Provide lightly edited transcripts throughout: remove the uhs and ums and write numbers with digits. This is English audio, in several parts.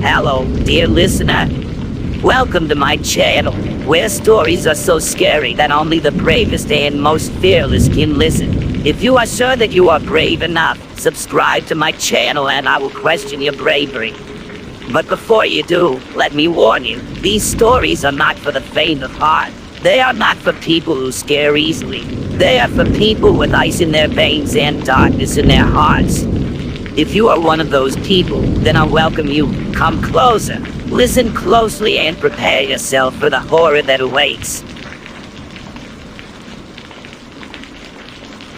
Hello, dear listener. Welcome to my channel, where stories are so scary that only the bravest and most fearless can listen. If you are sure that you are brave enough, subscribe to my channel and I will question your bravery. But before you do, let me warn you, these stories are not for the faint of heart. They are not for people who scare easily. They are for people with ice in their veins and darkness in their hearts. If you are one of those people, then I welcome you. Come closer, listen closely, and prepare yourself for the horror that awaits.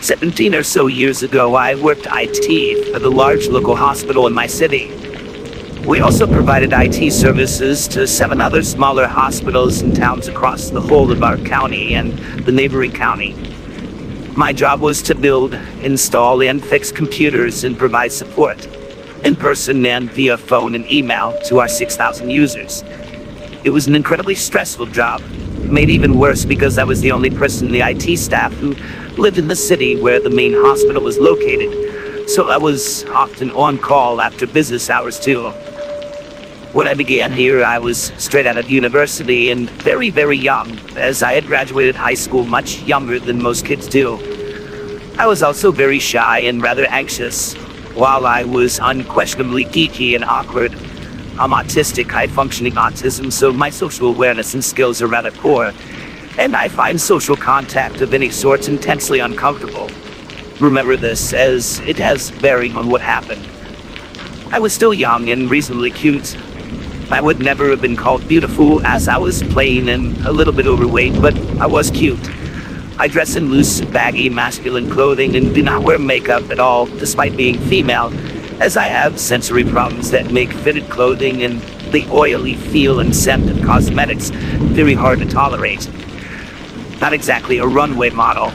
17 or so years ago, I worked IT for the large local hospital in my city. We also provided IT services to 7 other smaller hospitals and towns across the whole of our county and the neighboring county. My job was to build, install, and fix computers and provide support, in person and via phone and email, to our 6,000 users. It was an incredibly stressful job, made even worse because I was the only person in the IT staff who lived in the city where the main hospital was located, so I was often on call after business hours too. When I began here, I was straight out of university and very, very young, as I had graduated high school much younger than most kids do. I was also very shy and rather anxious. While I was unquestionably geeky and awkward, I'm autistic, high-functioning autism, so my social awareness and skills are rather poor, and I find social contact of any sort intensely uncomfortable. Remember this, as it has bearing on what happened. I was still young and reasonably cute. I would never have been called beautiful, as I was plain and a little bit overweight, but I was cute. I dress in loose, baggy, masculine clothing and do not wear makeup at all, despite being female, as I have sensory problems that make fitted clothing and the oily feel and scent of cosmetics very hard to tolerate. Not exactly a runway model.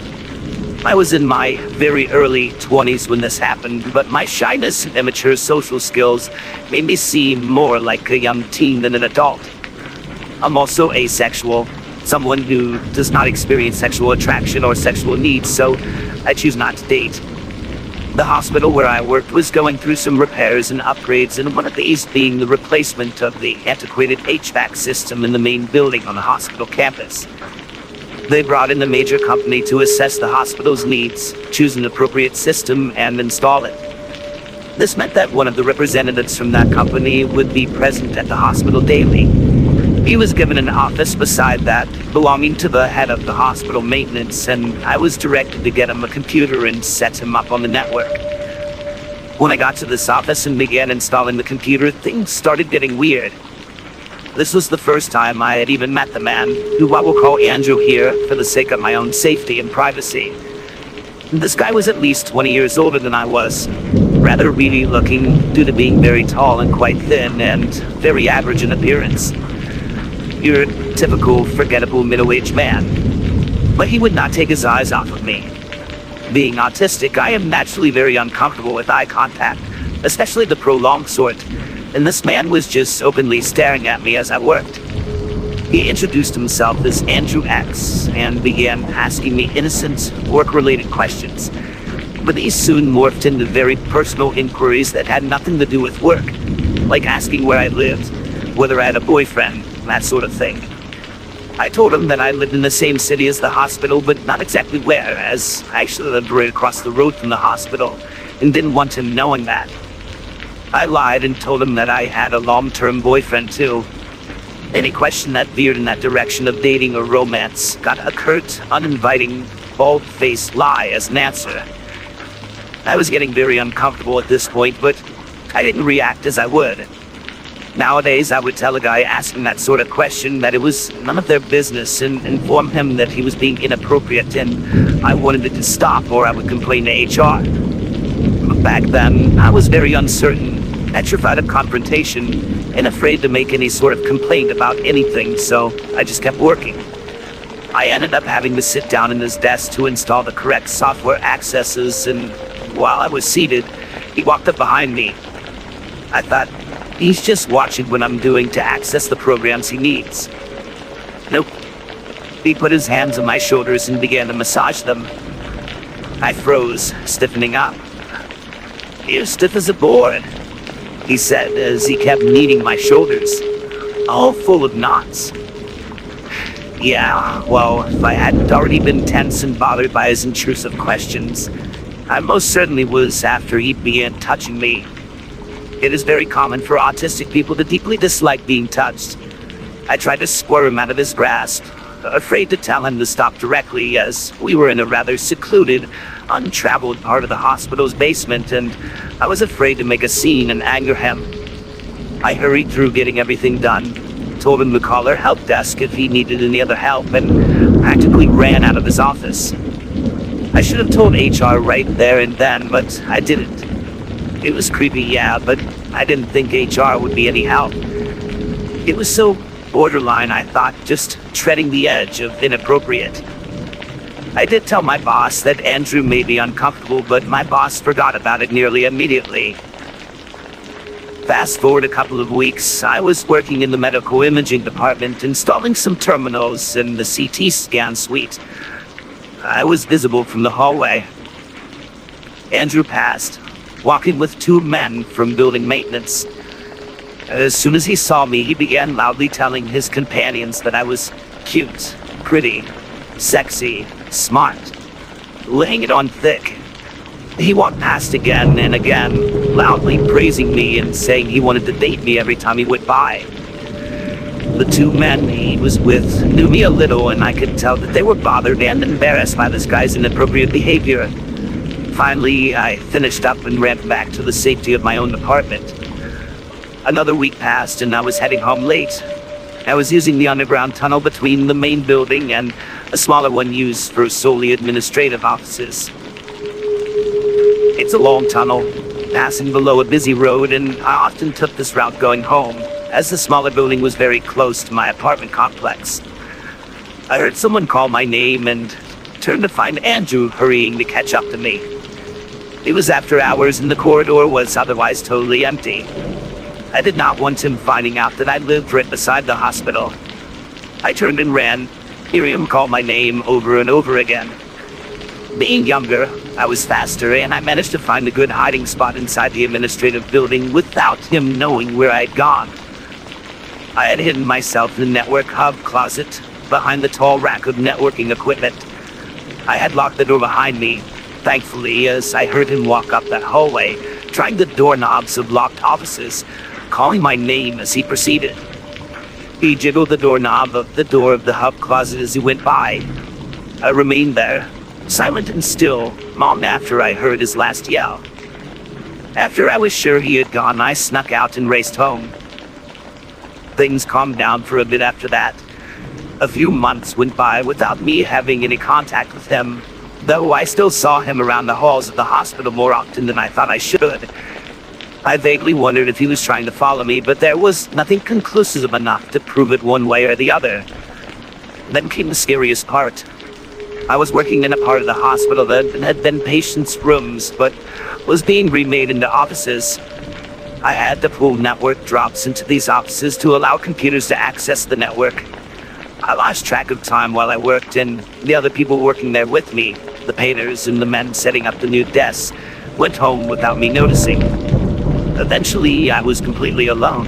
I was in my very early 20s when this happened, but my shyness and immature social skills made me seem more like a young teen than an adult. I'm also asexual, someone who does not experience sexual attraction or sexual needs, so I choose not to date. The hospital where I worked was going through some repairs and upgrades, and one of these being the replacement of the antiquated HVAC system in the main building on the hospital campus. They brought in a major company to assess the hospital's needs, choose an appropriate system, and install it. This meant that one of the representatives from that company would be present at the hospital daily. He was given an office beside that, belonging to the head of the hospital maintenance, and I was directed to get him a computer and set him up on the network. When I got to this office and began installing the computer, things started getting weird. This was the first time I had even met the man, who I will call Andrew here for the sake of my own safety and privacy. This guy was at least 20 years older than I was, rather weedy looking due to being very tall and quite thin and very average in appearance. Your typical forgettable middle-aged man. But he would not take his eyes off of me. Being autistic, I am naturally very uncomfortable with eye contact, especially the prolonged sort, and this man was just openly staring at me as I worked. He introduced himself as Andrew X and began asking me innocent, work-related questions. But these soon morphed into very personal inquiries that had nothing to do with work, like asking where I lived, whether I had a boyfriend, that sort of thing. I told him that I lived in the same city as the hospital, but not exactly where, as I actually lived right across the road from the hospital, and didn't want him knowing that. I lied and told him that I had a long-term boyfriend too. Any question that veered in that direction of dating or romance got a curt, uninviting, bald-faced lie as an answer. I was getting very uncomfortable at this point, but I didn't react as I would. Nowadays, I would tell a guy asking that sort of question that it was none of their business and inform him that he was being inappropriate and I wanted it to stop or I would complain to HR. But back then, I was very uncertain, petrified of confrontation, and afraid to make any sort of complaint about anything, so I just kept working. I ended up having to sit down in his desk to install the correct software accesses, and while I was seated, he walked up behind me. I thought, he's just watching what I'm doing to access the programs he needs. Nope. He put his hands on my shoulders and began to massage them. I froze, stiffening up. "You're stiff as a board," he said as he kept kneading my shoulders, all full of knots. Yeah, well, if I hadn't already been tense and bothered by his intrusive questions, I most certainly was after he began touching me. It is very common for autistic people to deeply dislike being touched. I tried to squirm out of his grasp, afraid to tell him to stop directly, as we were in a rather secluded, untraveled part of the hospital's basement, and I was afraid to make a scene and anger him. I hurried through getting everything done, told him to call our help desk if he needed any other help, and practically ran out of his office. I should have told HR right there and then, but I didn't. It was creepy, yeah, but I didn't think HR would be any help. It was so borderline, I thought, just treading the edge of inappropriate. I did tell my boss that Andrew may be uncomfortable, but my boss forgot about it nearly immediately. Fast forward a couple of weeks, I was working in the medical imaging department, installing some terminals in the CT scan suite. I was visible from the hallway. Andrew passed, walking with two men from building maintenance. As soon as he saw me, he began loudly telling his companions that I was cute, pretty, sexy, smart, laying it on thick. He walked past again and again, loudly praising me and saying he wanted to date me every time he went by. The two men he was with knew me a little, and I could tell that they were bothered and embarrassed by this guy's inappropriate behavior. Finally, I finished up and ran back to the safety of my own apartment. Another week passed, and I was heading home late. I was using the underground tunnel between the main building and a smaller one used for solely administrative offices. It's a long tunnel, passing below a busy road, and I often took this route going home, as the smaller building was very close to my apartment complex. I heard someone call my name and turned to find Andrew hurrying to catch up to me. It was after hours and the corridor was otherwise totally empty. I did not want him finding out that I lived right beside the hospital. I turned and ran, hearing him call my name over and over again. Being younger, I was faster, and I managed to find a good hiding spot inside the administrative building without him knowing where I had gone. I had hidden myself in the network hub closet, behind the tall rack of networking equipment. I had locked the door behind me, thankfully, as I heard him walk up that hallway, trying the doorknobs of locked offices, calling my name as he proceeded. He jiggled the doorknob of the door of the hub closet as he went by. I remained there, silent and still, long after I heard his last yell. After I was sure he had gone, I snuck out and raced home. Things calmed down for a bit after that. A few months went by without me having any contact with him, though I still saw him around the halls of the hospital more often than I thought I should. I vaguely wondered if he was trying to follow me, but there was nothing conclusive enough to prove it one way or the other. Then came the scariest part. I was working in a part of the hospital that had been patients' rooms, but was being remade into offices. I had to pull network drops into these offices to allow computers to access the network. I lost track of time while I worked, and the other people working there with me, the painters and the men setting up the new desks, went home without me noticing. Eventually, I was completely alone.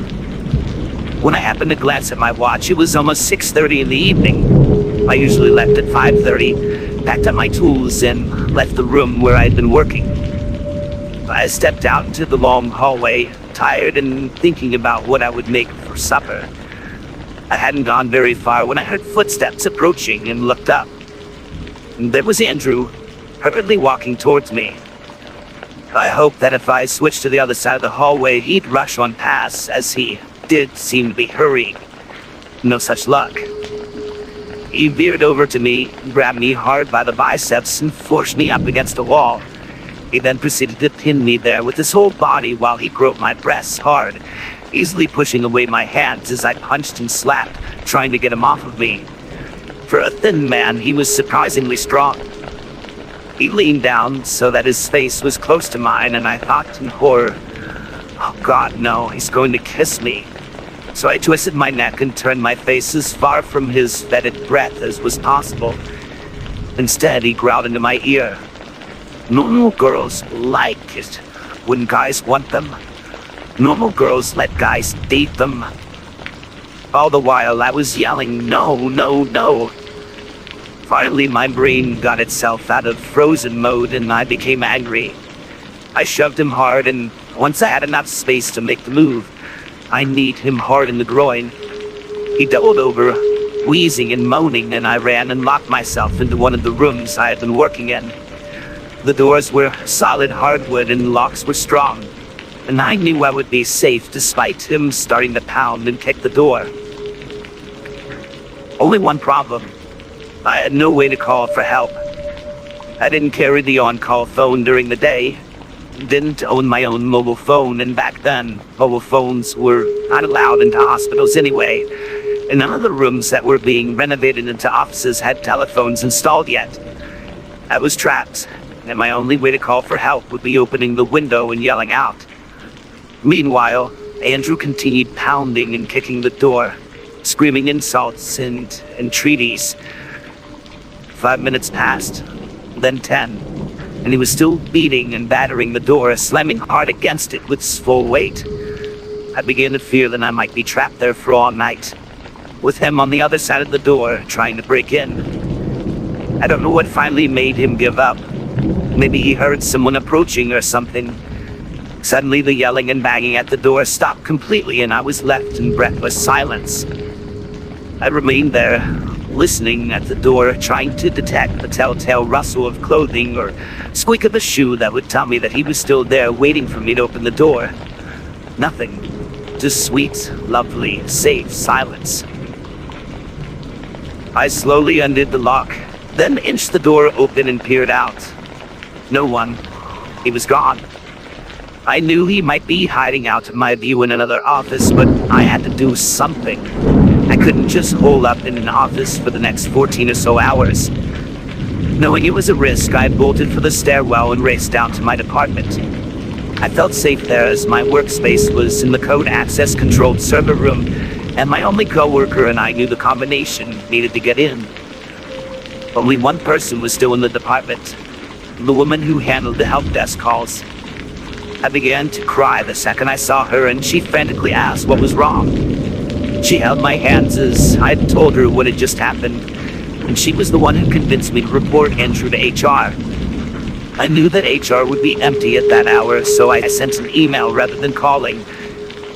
When I happened to glance at my watch, it was almost 6:30 in the evening. I usually left at 5:30, packed up my tools, and left the room where I had been working. I stepped out into the long hallway, tired and thinking about what I would make for supper. I hadn't gone very far when I heard footsteps approaching and looked up. There was Andrew, hurriedly walking towards me. I hoped that if I switched to the other side of the hallway, he'd rush on past, as he did seem to be hurrying. No such luck. He veered over to me, grabbed me hard by the biceps, and forced me up against the wall. He then proceeded to pin me there with his whole body while he groped my breasts hard, easily pushing away my hands as I punched and slapped, trying to get him off of me. For a thin man, he was surprisingly strong. He leaned down so that his face was close to mine, and I thought in horror, "Oh God, no, he's going to kiss me." So I twisted my neck and turned my face as far from his fetid breath as was possible. Instead, he growled into my ear, Normal girls like it when guys want them. Normal girls let guys date them. All the while I was yelling, no, no, no. Finally, my brain got itself out of frozen mode and I became angry. I shoved him hard, and once I had enough space to make the move, I kneed him hard in the groin. He doubled over, wheezing and moaning, and I ran and locked myself into one of the rooms I had been working in. The doors were solid hardwood and the locks were strong, and I knew I would be safe despite him starting to pound and kick the door. Only one problem. I had no way to call for help. I didn't carry the on-call phone during the day, didn't own my own mobile phone, and back then, mobile phones were not allowed into hospitals anyway, and none of the rooms that were being renovated into offices had telephones installed yet. I was trapped, and my only way to call for help would be opening the window and yelling out. Meanwhile, Andrew continued pounding and kicking the door, screaming insults and entreaties. 5 minutes passed, then 10. And he was still beating and battering the door, slamming hard against it with his full weight. I began to fear that I might be trapped there for all night, with him on the other side of the door, trying to break in. I don't know what finally made him give up. Maybe he heard someone approaching or something. Suddenly the yelling and banging at the door stopped completely, and I was left in breathless silence. I remained there, listening at the door, trying to detect the telltale rustle of clothing or squeak of a shoe that would tell me that he was still there waiting for me to open the door. Nothing. Just sweet, lovely, safe silence. I slowly undid the lock, then inched the door open and peered out. No one. He was gone. I knew he might be hiding out of my view in another office, but I had to do something. I couldn't just hole up in an office for the next 14 or so hours. Knowing it was a risk, I bolted for the stairwell and raced down to my department. I felt safe there as my workspace was in the code access controlled server room, and my only coworker and I knew the combination needed to get in. Only one person was still in the department, the woman who handled the help desk calls. I began to cry the second I saw her, and she frantically asked what was wrong. She held my hands as I had told her what had just happened, and she was the one who convinced me to report Andrew to HR. I knew that HR would be empty at that hour, so I sent an email rather than calling.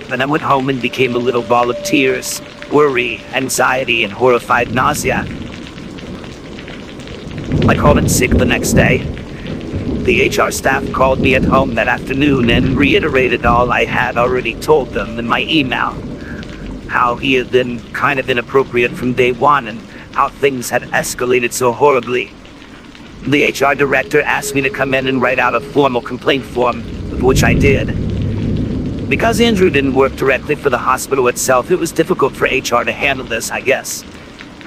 Then I went home and became a little ball of tears, worry, anxiety, and horrified nausea. I called in sick the next day. The HR staff called me at home that afternoon and reiterated all I had already told them in my email. How he had been kind of inappropriate from day one and how things had escalated so horribly. The HR director asked me to come in and write out a formal complaint form, which I did. Because Andrew didn't work directly for the hospital itself, it was difficult for HR to handle this, I guess.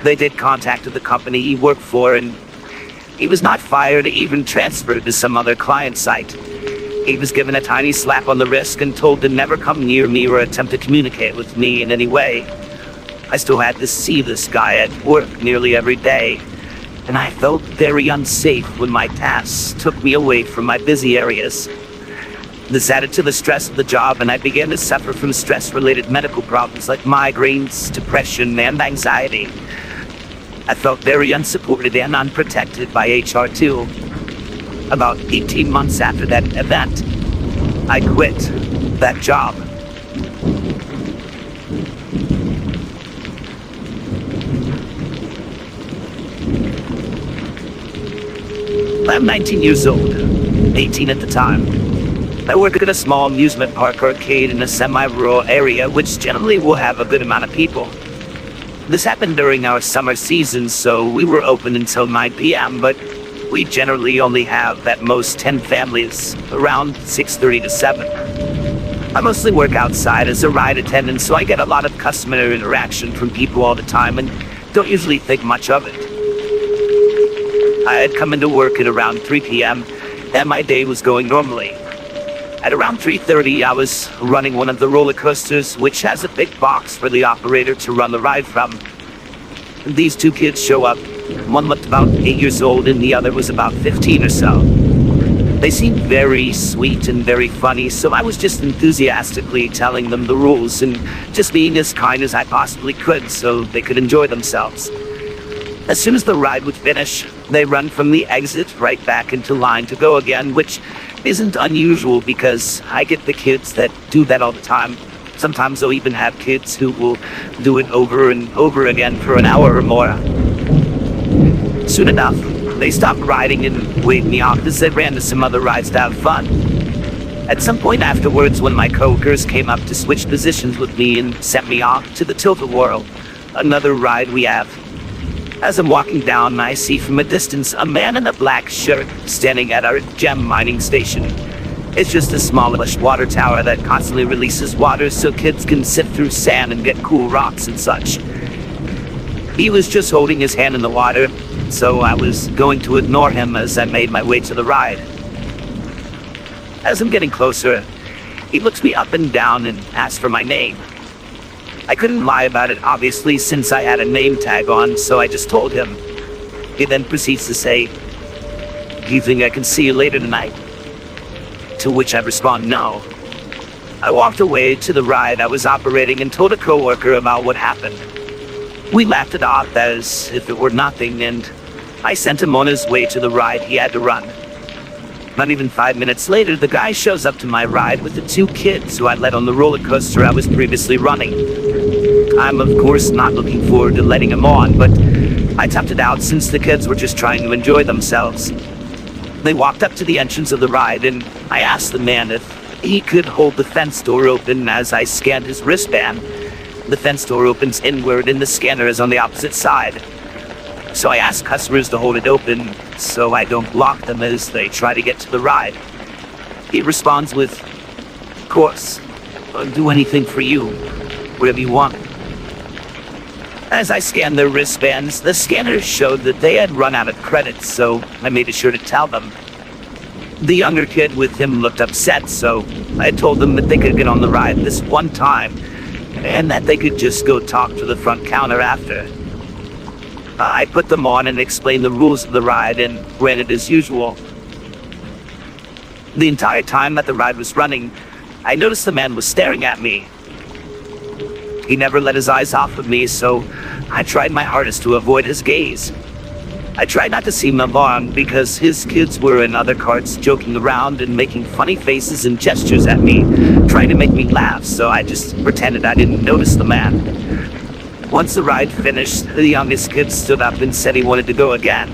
They did contact the company he worked for, and he was not fired or even transferred to some other client site. He was given a tiny slap on the wrist and told to never come near me or attempt to communicate with me in any way. I still had to see this guy at work nearly every day, and I felt very unsafe when my tasks took me away from my busy areas. This added to the stress of the job, and I began to suffer from stress-related medical problems like migraines, depression, and anxiety. I felt very unsupported and unprotected by HR too. About 18 months after that event, I quit that job. I'm 19 years old, 18 at the time. I work at a small amusement park arcade in a semi-rural area, which generally will have a good amount of people. This happened during our summer season, so we were open until 9 p.m., but we generally only have at most 10 families, around 6:30 to 7. I mostly work outside as a ride attendant, so I get a lot of customer interaction from people all the time and don't usually think much of it. I had come into work at around 3 p.m. and my day was going normally. At around 3:30, I was running one of the roller coasters, which has a big box for the operator to run the ride from. These two kids show up. One looked about 8 years old and the other was about 15 or so. They seemed very sweet and very funny, so I was just enthusiastically telling them the rules and just being as kind as I possibly could so they could enjoy themselves. As soon as the ride would finish, they run from the exit right back into line to go again, which isn't unusual because I get the kids that do that all the time. Sometimes they'll even have kids who will do it over and over again for an hour or more. Soon enough, they stopped riding and waved me off as they ran to some other rides to have fun. At some point afterwards, one of my coworkers came up to switch positions with me and sent me off to the Tilt-A-Whirl, another ride we have. As I'm walking down, I see from a distance a man in a black shirt standing at our gem mining station. It's just a smallish water tower that constantly releases water so kids can sift through sand and get cool rocks and such. He was just holding his hand in the water, so I was going to ignore him as I made my way to the ride. As I'm getting closer, he looks me up and down and asks for my name. I couldn't lie about it, obviously, since I had a name tag on, so I just told him. He then proceeds to say, "Do you think I can see you later tonight?" To which I respond, "No." I walked away to the ride I was operating and told a coworker about what happened. We laughed it off as if it were nothing, and I sent him on his way to the ride he had to run. Not even 5 minutes later, the guy shows up to my ride with the two kids who I let on the roller coaster I was previously running. I'm of course not looking forward to letting him on, but I toughed it out since the kids were just trying to enjoy themselves. They walked up to the entrance of the ride, and I asked the man if he could hold the fence door open as I scanned his wristband. The fence door opens inward and the scanner is on the opposite side. So I asked customers to hold it open so I don't block them as they try to get to the ride. He responds with, "Of course, I'll do anything for you, whatever you want." As I scanned their wristbands, the scanner showed that they had run out of credits, so I made sure to tell them. The younger kid with him looked upset, so I told them that they could get on the ride this one time, and that they could just go talk to the front counter after. I put them on and explained the rules of the ride and ran it as usual. The entire time that the ride was running, I noticed the man was staring at me. He never let his eyes off of me, so I tried my hardest to avoid his gaze. I tried not to seem alarmed because his kids were in other carts joking around and making funny faces and gestures at me, trying to make me laugh, so I just pretended I didn't notice the man. Once the ride finished, the youngest kid stood up and said he wanted to go again.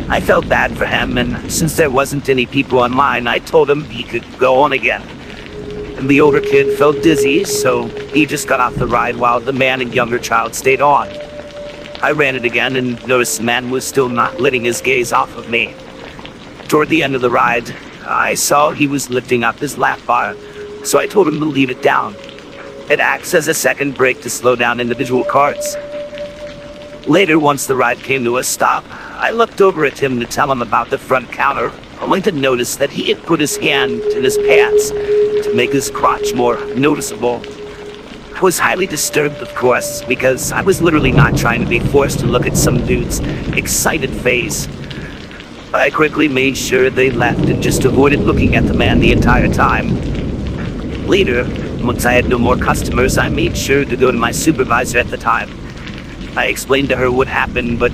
I felt bad for him, and since there wasn't any people online, I told him he could go on again. And the older kid felt dizzy, so he just got off the ride while the man and younger child stayed on. I ran it again and noticed the man was still not letting his gaze off of me. Toward the end of the ride, I saw he was lifting up his lap bar, so I told him to leave it down. It acts as a second brake to slow down individual carts. Later, once the ride came to a stop, I looked over at him to tell him about the front counter, only to notice that he had put his hand in his pants to make his crotch more noticeable. I was highly disturbed, of course, because I was literally not trying to be forced to look at some dude's excited face. I quickly made sure they left and just avoided looking at the man the entire time. Later, once I had no more customers, I made sure to go to my supervisor at the time. I explained to her what happened, but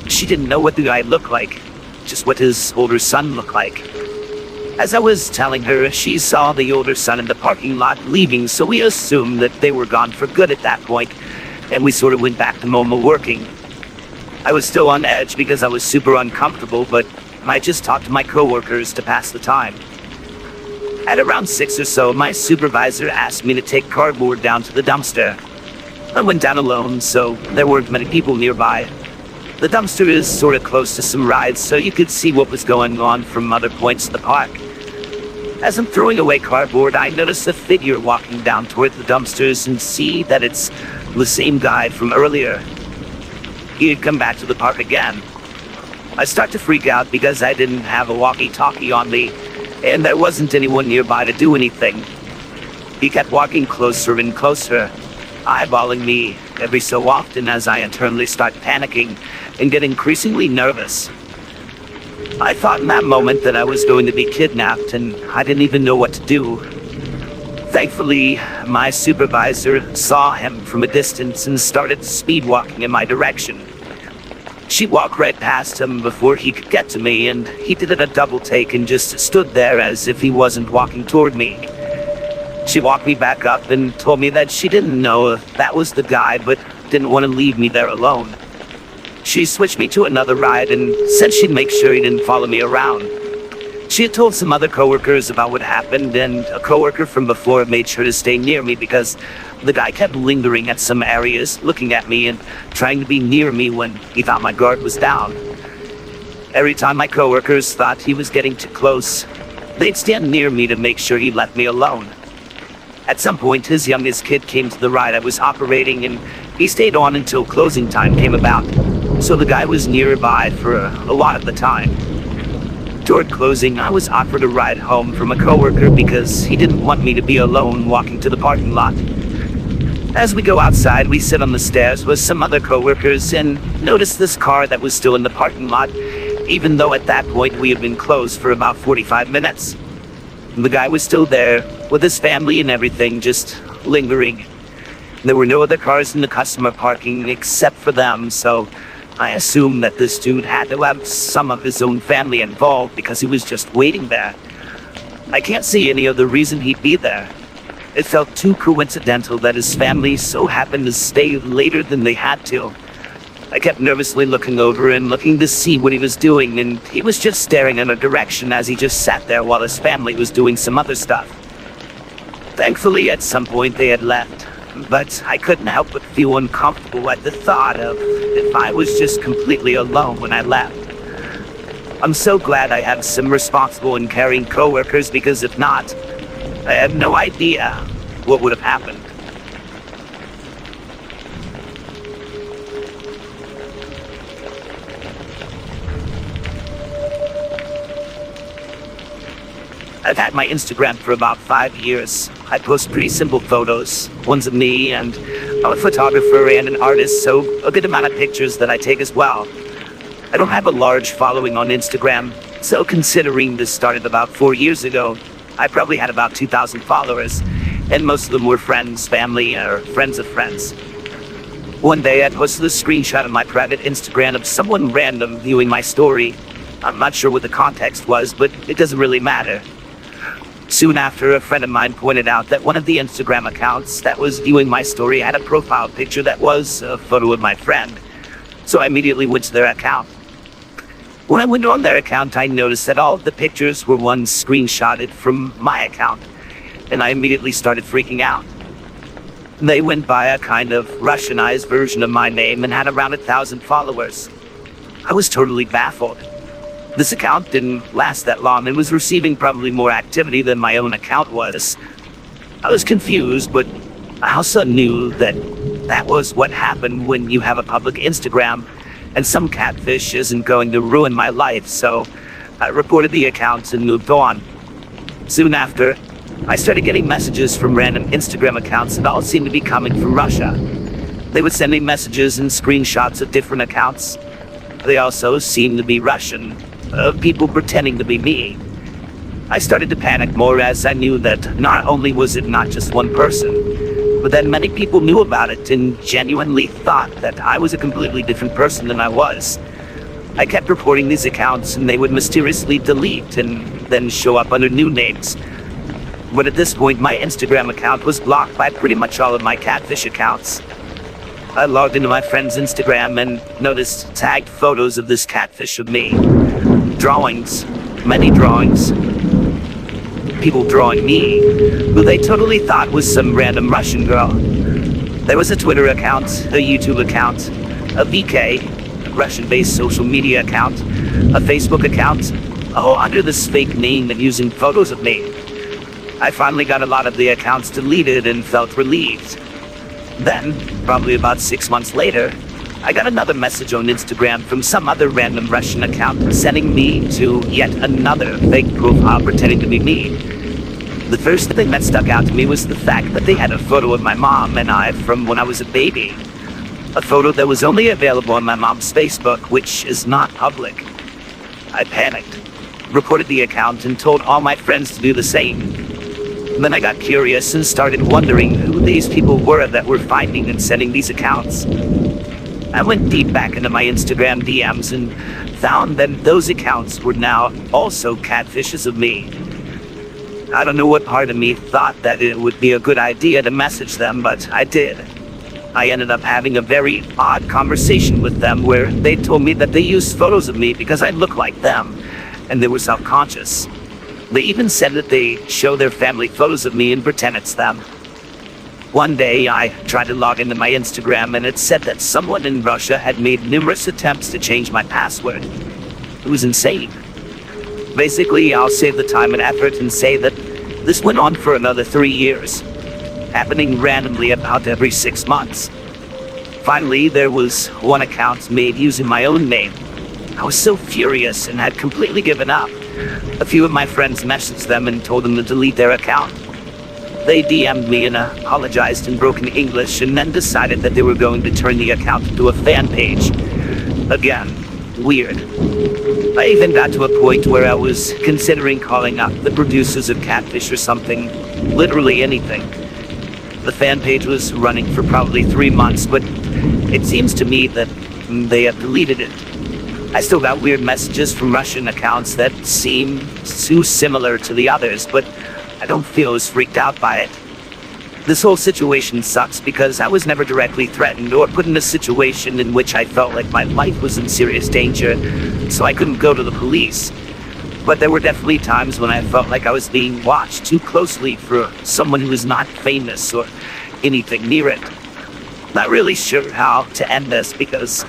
she didn't know what the guy looked like, just what his older son looked like. As I was telling her, she saw the older son in the parking lot leaving, so we assumed that they were gone for good at that point, and we sort of went back to normal working. I was still on edge because I was super uncomfortable, but I just talked to my coworkers to pass the time. At around 6 or so, my supervisor asked me to take cardboard down to the dumpster. I went down alone, so there weren't many people nearby. The dumpster is sort of close to some rides, so you could see what was going on from other points of the park. As I'm throwing away cardboard, I notice a figure walking down toward the dumpsters and see that it's the same guy from earlier. He had come back to the park again. I start to freak out because I didn't have a walkie-talkie on me, and there wasn't anyone nearby to do anything. He kept walking closer and closer, eyeballing me every so often as I internally start panicking and get increasingly nervous. I thought in that moment that I was going to be kidnapped, and I didn't even know what to do. Thankfully, my supervisor saw him from a distance and started speed walking in my direction. She walked right past him before he could get to me, and he did a double take and just stood there as if he wasn't walking toward me. She walked me back up and told me that she didn't know if that was the guy, but didn't want to leave me there alone. She switched me to another ride and said she'd make sure he didn't follow me around. She had told some other coworkers about what happened, and a coworker from before made sure to stay near me because the guy kept lingering at some areas, looking at me and trying to be near me when he thought my guard was down. Every time my coworkers thought he was getting too close, they'd stand near me to make sure he left me alone. At some point, his youngest kid came to the ride I was operating, and he stayed on until closing time came about, so the guy was nearby for a lot of the time. Toward closing, I was offered a ride home from a coworker because he didn't want me to be alone walking to the parking lot. As we go outside, we sit on the stairs with some other coworkers and notice this car that was still in the parking lot, even though at that point we had been closed for about 45 minutes. The guy was still there, with his family and everything, just lingering. There were no other cars in the customer parking except for them, so I assumed that this dude had to have some of his own family involved because he was just waiting there. I can't see any other reason he'd be there. It felt too coincidental that his family so happened to stay later than they had to. I kept nervously looking over and looking to see what he was doing, and he was just staring in a direction as he just sat there while his family was doing some other stuff. Thankfully, at some point they had left, but I couldn't help but feel uncomfortable at the thought of if I was just completely alone when I left. I'm so glad I have some responsible and caring coworkers, because if not, I have no idea what would have happened. I've had my Instagram for about 5 years. I post pretty simple photos, ones of me, and I'm a photographer and an artist, so a good amount of pictures that I take as well. I don't have a large following on Instagram, so considering this started about 4 years ago, I probably had about 2,000 followers, and most of them were friends, family, or friends of friends. One day I posted a screenshot of my private Instagram of someone random viewing my story. I'm not sure what the context was, but it doesn't really matter. Soon after, a friend of mine pointed out that one of the Instagram accounts that was viewing my story had a profile picture that was a photo of my friend, so I immediately went to their account. When I went on their account, I noticed that all of the pictures were ones screenshotted from my account, and I immediately started freaking out. They went by a kind of Russianized version of my name and had around 1,000 followers. I was totally baffled. This account didn't last that long and was receiving probably more activity than my own account was. I was confused, but I also knew that that was what happened when you have a public Instagram, and some catfish isn't going to ruin my life, so I reported the accounts and moved on. Soon after, I started getting messages from random Instagram accounts that all seemed to be coming from Russia. They would send me messages and screenshots of different accounts. They also seemed to be Russian, people pretending to be me. I started to panic more as I knew that not only was it not just one person, but that many people knew about it and genuinely thought that I was a completely different person than I was. I kept reporting these accounts and they would mysteriously delete and then show up under new names. But at this point, my Instagram account was blocked by pretty much all of my catfish accounts. I logged into my friend's Instagram and noticed tagged photos of this catfish of me. Drawings, many drawings. People drawing me, who they totally thought was some random Russian girl. There was a Twitter account, a YouTube account, a VK, a Russian-based social media account, a Facebook account, all under this fake name and using photos of me. I finally got a lot of the accounts deleted and felt relieved. Then, probably about 6 months later, I got another message on Instagram from some other random Russian account sending me to yet another fake profile pretending to be me. The first thing that stuck out to me was the fact that they had a photo of my mom and I from when I was a baby. A photo that was only available on my mom's Facebook, which is not public. I panicked, reported the account, and told all my friends to do the same. Then I got curious and started wondering who these people were that were finding and sending these accounts. I went deep back into my Instagram DMs and found that those accounts were now also catfishes of me. I don't know what part of me thought that it would be a good idea to message them, but I did. I ended up having a very odd conversation with them where they told me that they used photos of me because I look like them, and they were self-conscious. They even said that they show their family photos of me and pretend it's them. One day, I tried to log into my Instagram, and it said that someone in Russia had made numerous attempts to change my password. It was insane. Basically, I'll save the time and effort and say that this went on for another 3 years, happening randomly about every 6 months. Finally, there was one account made using my own name. I was so furious and had completely given up. A few of my friends messaged them and told them to delete their account. They DM'd me and apologized in broken English, and then decided that they were going to turn the account into a fan page. Again, weird. I even got to a point where I was considering calling up the producers of Catfish or something, literally anything. The fan page was running for probably 3 months, but it seems to me that they have deleted it. I still got weird messages from Russian accounts that seem too similar to the others, but I don't feel as freaked out by it. This whole situation sucks because I was never directly threatened or put in a situation in which I felt like my life was in serious danger, so I couldn't go to the police. But there were definitely times when I felt like I was being watched too closely for someone who is not famous or anything near it. Not really sure how to end this because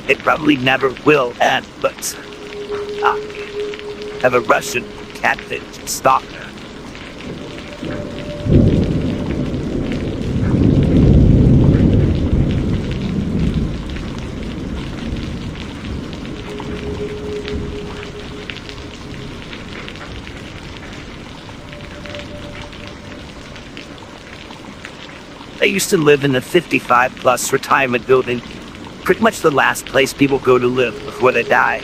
it probably never will end, but I have a Russian catfish stalker. I used to live in a 55-plus retirement building, pretty much the last place people go to live before they die.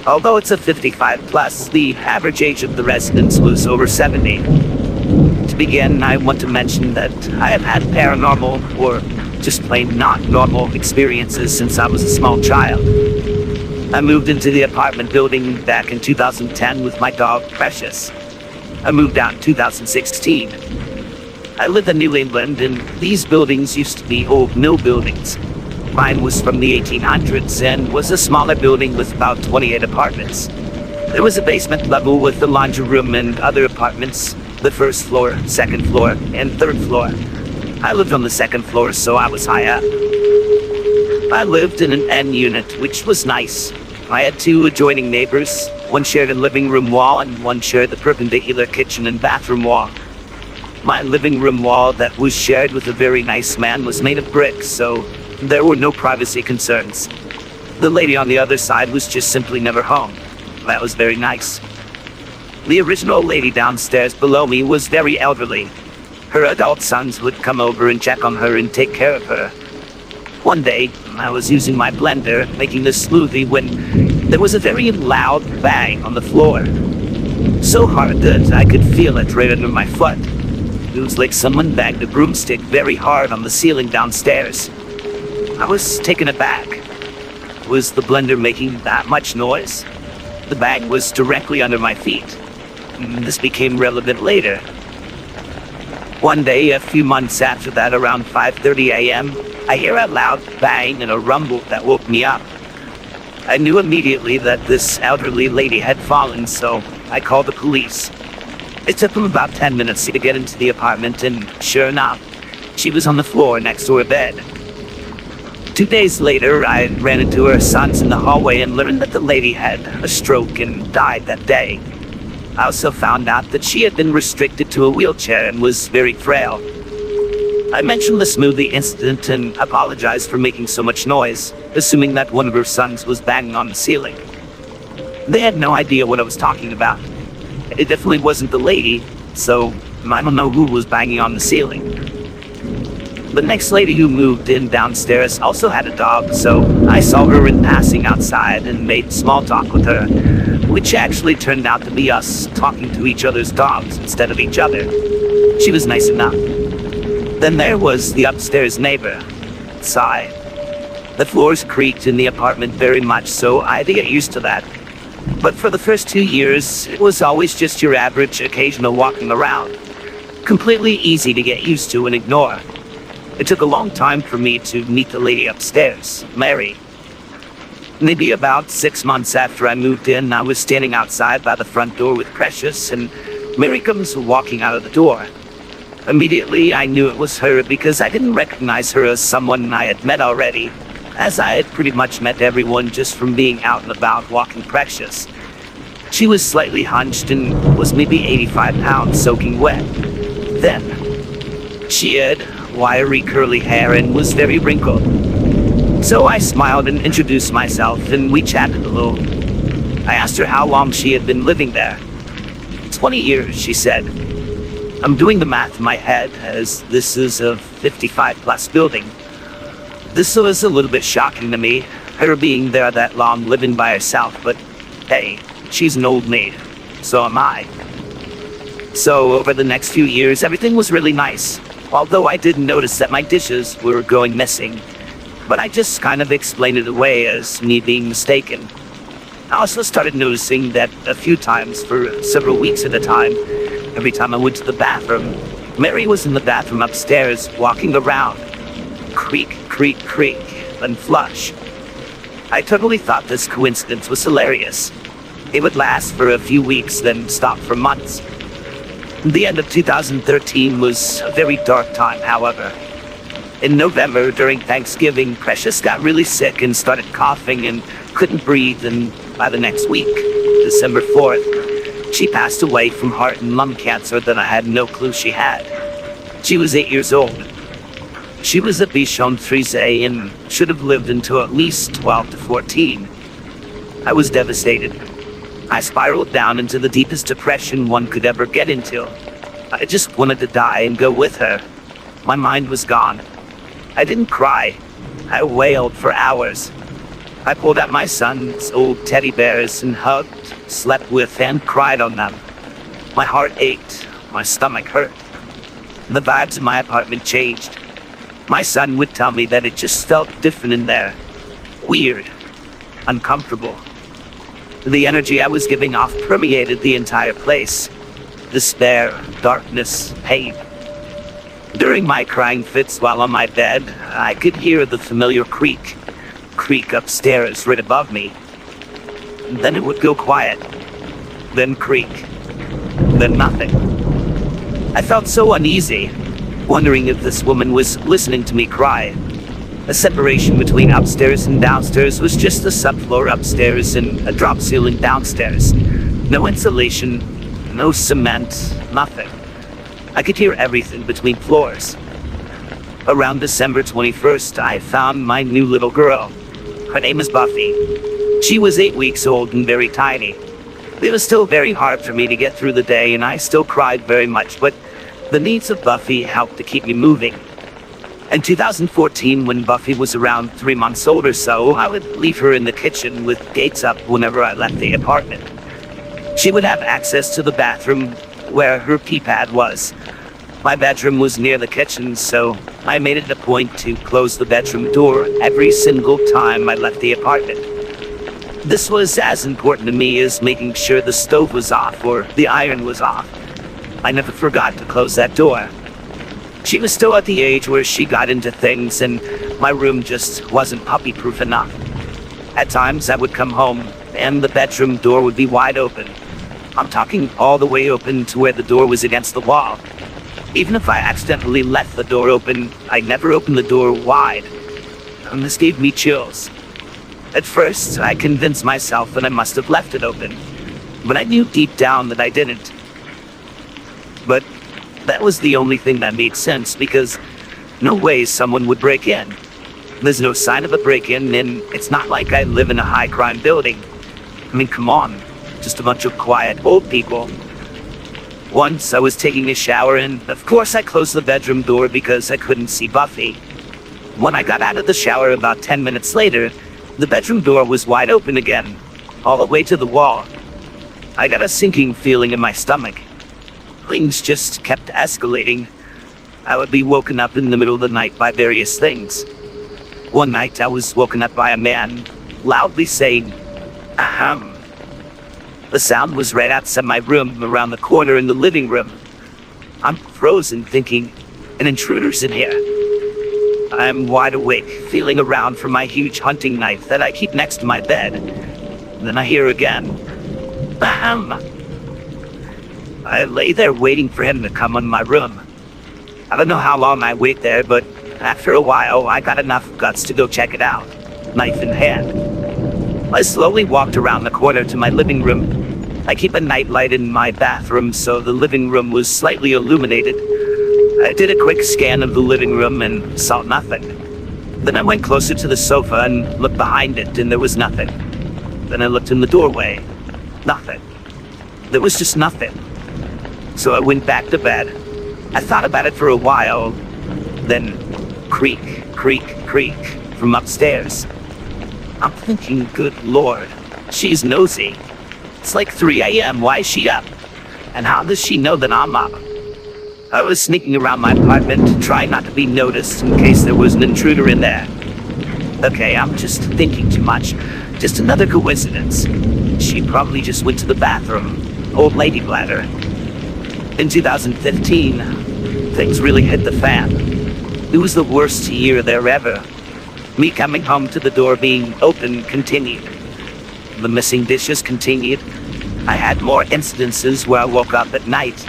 Although it's a 55-plus, the average age of the residents was over 70. To begin, I want to mention that I have had paranormal, or just plain not normal, experiences since I was a small child. I moved into the apartment building back in 2010 with my dog, Precious. I moved out in 2016. I live in New England, and these buildings used to be old mill buildings. Mine was from the 1800s and was a smaller building with about 28 apartments. There was a basement level with the laundry room and other apartments, the first floor, second floor, and third floor. I lived on the second floor, so I was high up. I lived in an N unit, which was nice. I had 2 adjoining neighbors. One shared a living room wall, and one shared the perpendicular kitchen and bathroom wall. My living room wall that was shared with a very nice man was made of brick, so there were no privacy concerns. The lady on the other side was just simply never home. That was very nice. The original lady downstairs below me was very elderly. Her adult sons would come over and check on her and take care of her. One day, I was using my blender, making this smoothie, when there was a very loud bang on the floor. So hard that I could feel it right under my foot. It was like someone banged a broomstick very hard on the ceiling downstairs. I was taken aback. Was the blender making that much noise? The bang was directly under my feet. This became relevant later. One day, a few months after that, around 5:30 a.m., I hear a loud bang and a rumble that woke me up. I knew immediately that this elderly lady had fallen, so I called the police. It took them about 10 minutes to get into the apartment, and sure enough, she was on the floor next to her bed. 2 days later, I ran into her sons in the hallway and learned that the lady had a stroke and died that day. I also found out that she had been restricted to a wheelchair and was very frail. I mentioned the smoothie incident and apologized for making so much noise, assuming that one of her sons was banging on the ceiling. They had no idea what I was talking about. It definitely wasn't the lady, so I don't know who was banging on the ceiling. The next lady who moved in downstairs also had a dog, so I saw her in passing outside and made small talk with her, which actually turned out to be us talking to each other's dogs instead of each other. She was nice enough. Then there was the upstairs neighbor. Sigh. The floors creaked in the apartment very much, so I had to get used to that. But for the first 2 years, it was always just your average occasional walking around. Completely easy to get used to and ignore. It took a long time for me to meet the lady upstairs, Mary. Maybe about 6 months after I moved in, I was standing outside by the front door with Precious, and Mary comes walking out of the door. Immediately, I knew it was her because I didn't recognize her as someone I had met already, as I had pretty much met everyone just from being out and about walking Precious. She was slightly hunched and was maybe 85 pounds soaking wet. Then, she had wiry curly hair and was very wrinkled. So I smiled and introduced myself, and we chatted a little. I asked her how long she had been living there. 20 years, she said. I'm doing the math in my head, as this is a 55-plus building. This was a little bit shocking to me, her being there that long living by herself, but hey, she's an old maid. So am I. So over the next few years, everything was really nice. Although I didn't notice that my dishes were going missing, but I just kind of explained it away as me being mistaken. I also started noticing that a few times for several weeks at a time, every time I went to the bathroom, Mary was in the bathroom upstairs walking around. Creak, creak, creak, then flush. I totally thought this coincidence was hilarious. It would last for a few weeks, then stop for months. The end of 2013 was a very dark time, however. In November, during Thanksgiving, Precious got really sick and started coughing and couldn't breathe, and by the next week, December 4th, she passed away from heart and lung cancer that I had no clue she had. She was 8 years old. She was a Bichon Frise and should have lived until at least 12 to 14. I was devastated. I spiraled down into the deepest depression one could ever get into. I just wanted to die and go with her. My mind was gone. I didn't cry. I wailed for hours. I pulled out my son's old teddy bears and hugged, slept with, and cried on them. My heart ached. My stomach hurt. The vibes in my apartment changed. My son would tell me that it just felt different in there. Weird. Uncomfortable. The energy I was giving off permeated the entire place. Despair, darkness, pain. During my crying fits while on my bed, I could hear the familiar creak upstairs right above me. Then it would go quiet. Then creak. Then nothing. I felt so uneasy, wondering if this woman was listening to me cry. A separation between upstairs and downstairs was just a subfloor upstairs and a drop ceiling downstairs. No insulation, no cement, nothing. I could hear everything between floors. Around December 21st, I found my new little girl. Her name is Buffy. She was 8 weeks old and very tiny. It was still very hard for me to get through the day, and I still cried very much, but the needs of Buffy helped to keep me moving. In 2014, when Buffy was around 3 months old or so, I would leave her in the kitchen with gates up whenever I left the apartment. She would have access to the bathroom where her pee pad was. My bedroom was near the kitchen, so I made it a point to close the bedroom door every single time I left the apartment. This was as important to me as making sure the stove was off or the iron was off. I never forgot to close that door. She was still at the age where she got into things, and my room just wasn't puppy-proof enough. At times, I would come home, and the bedroom door would be wide open. I'm talking all the way open to where the door was against the wall. Even if I accidentally left the door open, I never opened the door wide. And this gave me chills. At first, I convinced myself that I must have left it open, but I knew deep down that I didn't. But that was the only thing that made sense, because no way someone would break in. There's no sign of a break-in, and it's not like I live in a high-crime building. I mean, come on, just a bunch of quiet old people. Once I was taking a shower, and of course I closed the bedroom door because I couldn't see Buffy. When I got out of the shower about 10 minutes later, The bedroom door was wide open again, all the way to the wall. I got a sinking feeling in my stomach. Things just kept escalating. I would be woken up in the middle of the night by various things. One night I was woken up by a man loudly saying, "Ahem." The sound was right outside my room, around the corner in the living room. I'm frozen, thinking, an intruder's in here. I'm wide awake, feeling around for my huge hunting knife that I keep next to my bed. Then I hear again, "Ahem." I lay there waiting for him to come in my room. I don't know how long I wait there, but after a while, I got enough guts to go check it out, knife in hand. I slowly walked around the corner to my living room. I keep a nightlight in my bathroom, so the living room was slightly illuminated. I did a quick scan of the living room and saw nothing. Then I went closer to the sofa and looked behind it, and there was nothing. Then I looked in the doorway. Nothing. There was just nothing. So I went back to bed. I thought about it for a while. Then creak, creak, creak from upstairs. I'm thinking, good Lord, she's nosy. It's like 3 a.m. Why is she up? And how does she know that I'm up? I was sneaking around my apartment, trying not to be noticed in case there was an intruder in there. Okay, I'm just thinking too much. Just another coincidence. She probably just went to the bathroom. Old lady bladder. In 2015, things really hit the fan. It was the worst year there ever. Me coming home to the door being open continued. The missing dishes continued. I had more incidences where I woke up at night.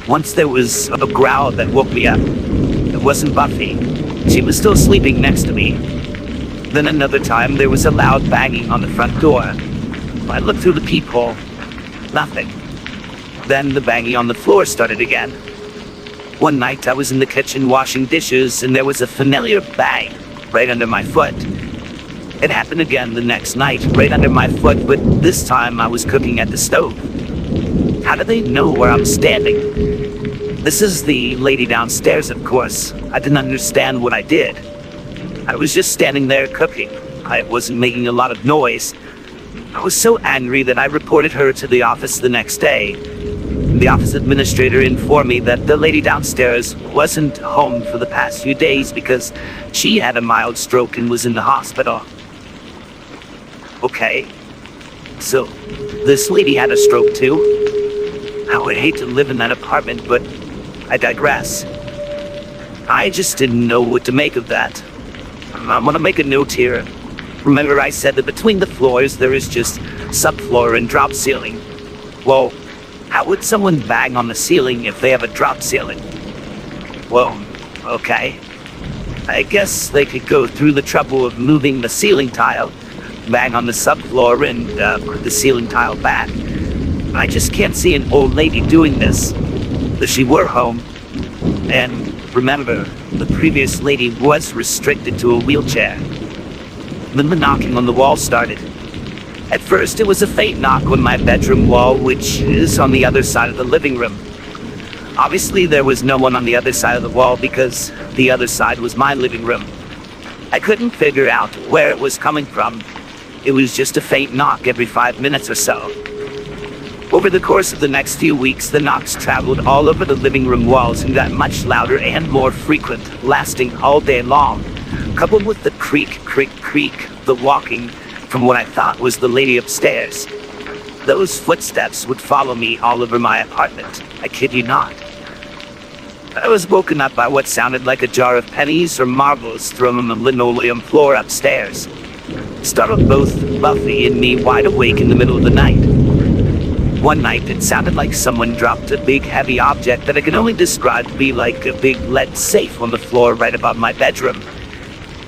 Once there was a growl that woke me up. It wasn't Buffy. She was still sleeping next to me. Then another time there was a loud banging on the front door. I looked through the peephole. Nothing. Then the banging on the floor started again. One night I was in the kitchen washing dishes and there was a familiar bang right under my foot. It happened again the next night, right under my foot, but this time I was cooking at the stove. How do they know where I'm standing? This is the lady downstairs, of course. I didn't understand what I did. I was just standing there cooking. I wasn't making a lot of noise. I was so angry that I reported her to the office the next day. The office administrator informed me that the lady downstairs wasn't home for the past few days because she had a mild stroke and was in the hospital. Okay, so this lady had a stroke too? I would hate to live in that apartment, but I digress. I just didn't know what to make of that. I'm gonna make a note here. Remember I said that between the floors there is just subfloor and drop ceiling. Well, how would someone bang on the ceiling if they have a drop ceiling? Well, okay. I guess they could go through the trouble of moving the ceiling tile, bang on the subfloor, and put the ceiling tile back. I just can't see an old lady doing this. If she were home. And remember, the previous lady was restricted to a wheelchair. Then the knocking on the wall started. At first, it was a faint knock on my bedroom wall, which is on the other side of the living room. Obviously, there was no one on the other side of the wall because the other side was my living room. I couldn't figure out where it was coming from. It was just a faint knock every 5 minutes or so. Over the course of the next few weeks, the knocks traveled all over the living room walls and got much louder and more frequent, lasting all day long, coupled with the creak, creak, creak, the walking from what I thought was the lady upstairs. Those footsteps would follow me all over my apartment. I kid you not. I was woken up by what sounded like a jar of pennies or marbles thrown on the linoleum floor upstairs. It startled both Buffy and me wide awake in the middle of the night. One night, it sounded like someone dropped a big heavy object that I can only describe to be like a big lead safe on the floor right above my bedroom.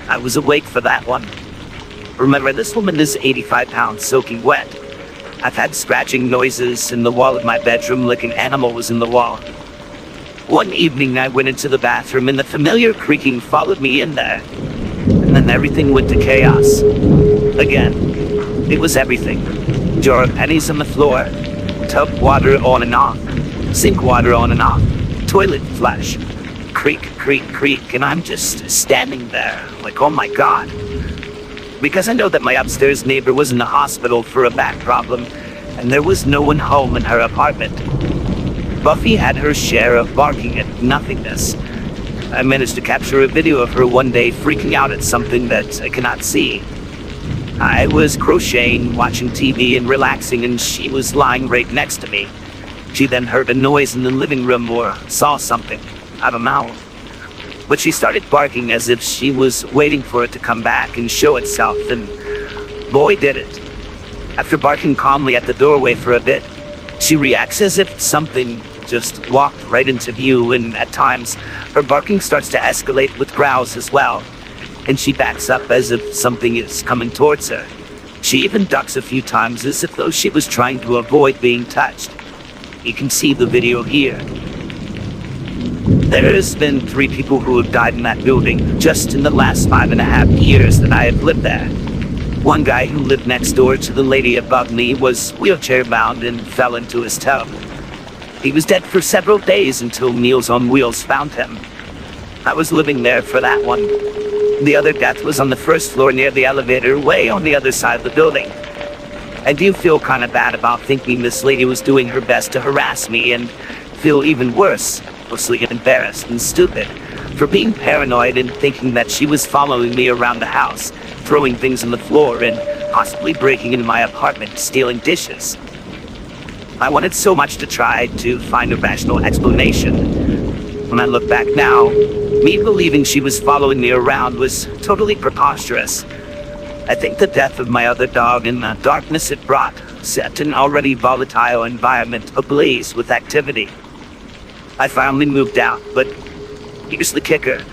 I was awake for that one. Remember, this woman is 85 pounds soaking wet. I've had scratching noises in the wall of my bedroom like an animal was in the wall. One evening, I went into the bathroom and the familiar creaking followed me in there. And then everything went to chaos. Again, it was everything. Jar of pennies on the floor. Tub water on and off, sink water on and off, toilet flush, creak, creak, creak, and I'm just standing there like, oh my God. because I know that my upstairs neighbor was in the hospital for a back problem, and there was no one home in her apartment. Buffy had her share of barking at nothingness. I managed to capture a video of her one day freaking out at something that I cannot see. I was crocheting, watching TV, and relaxing, and she was lying right next to me. She then heard a noise in the living room or saw something. I don't know. But she started barking as if she was waiting for it to come back and show itself, and boy did it. After barking calmly at the doorway for a bit, she reacts as if something just walked right into view, and at times, her barking starts to escalate with growls as well, and she backs up as if something is coming towards her. She even ducks a few times as if though she was trying to avoid being touched. You can see the video here. There's been 3 people who have died in that building just in the last 5.5 years that I have lived there. One guy who lived next door to the lady above me was wheelchair bound and fell into his tub. He was dead for several days until Meals on Wheels found him. I was living there for that one. The other death was on the first floor near the elevator, way on the other side of the building. I do feel kind of bad about thinking this lady was doing her best to harass me, and feel even worse, mostly embarrassed and stupid, for being paranoid and thinking that she was following me around the house, throwing things on the floor, and possibly breaking into my apartment, stealing dishes. I wanted so much to try to find a rational explanation. When I look back now, me believing she was following me around was totally preposterous. I think the death of my other dog and the darkness it brought set an already volatile environment ablaze with activity. I finally moved out, but here's the kicker.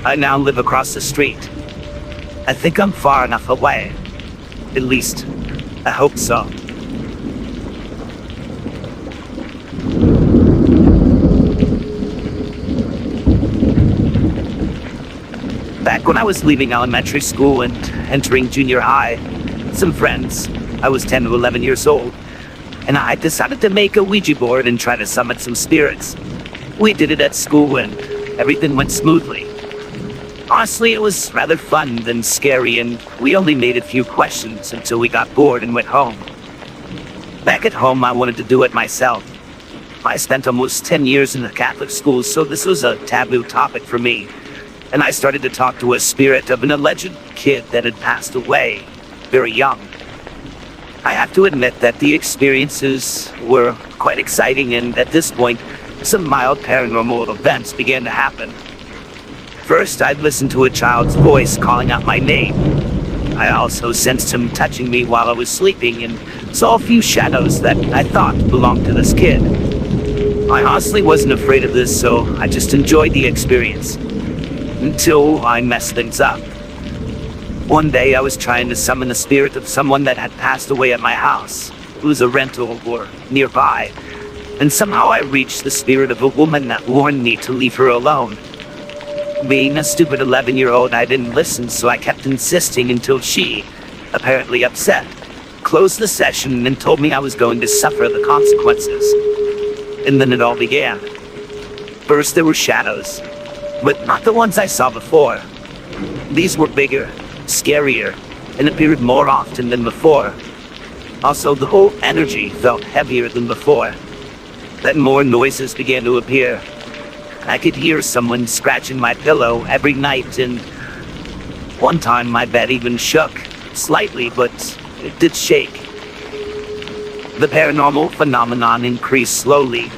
I now live across the street. I think I'm far enough away. At least, I hope so. Back when I was leaving elementary school and entering junior high, some friends, I was 10 to 11 years old, and I decided to make a Ouija board and try to summon some spirits. We did it at school and everything went smoothly. Honestly, it was rather fun than scary, and we only made a few questions until we got bored and went home. Back at home, I wanted to do it myself. I spent almost 10 years in the Catholic school, so this was a taboo topic for me. And I started to talk to a spirit of an alleged kid that had passed away, very young. I have to admit that the experiences were quite exciting, and at this point, some mild paranormal events began to happen. First, I'd listened to a child's voice calling out my name. I also sensed him touching me while I was sleeping, and saw a few shadows that I thought belonged to this kid. I honestly wasn't afraid of this, so I just enjoyed the experience. Until I messed things up. One day I was trying to summon the spirit of someone that had passed away at my house. It was a rental or nearby, and somehow I reached the spirit of a woman that warned me to leave her alone. Being a stupid 11-year-old, I didn't listen, so I kept insisting until she, apparently upset, closed the session and told me I was going to suffer the consequences. And then it all began. First there were shadows, but not the ones I saw before. These were bigger, scarier, and appeared more often than before. Also, the whole energy felt heavier than before. Then more noises began to appear. I could hear someone scratching my pillow every night, and one time my bed even shook, slightly, but it did shake. The paranormal phenomenon increased slowly.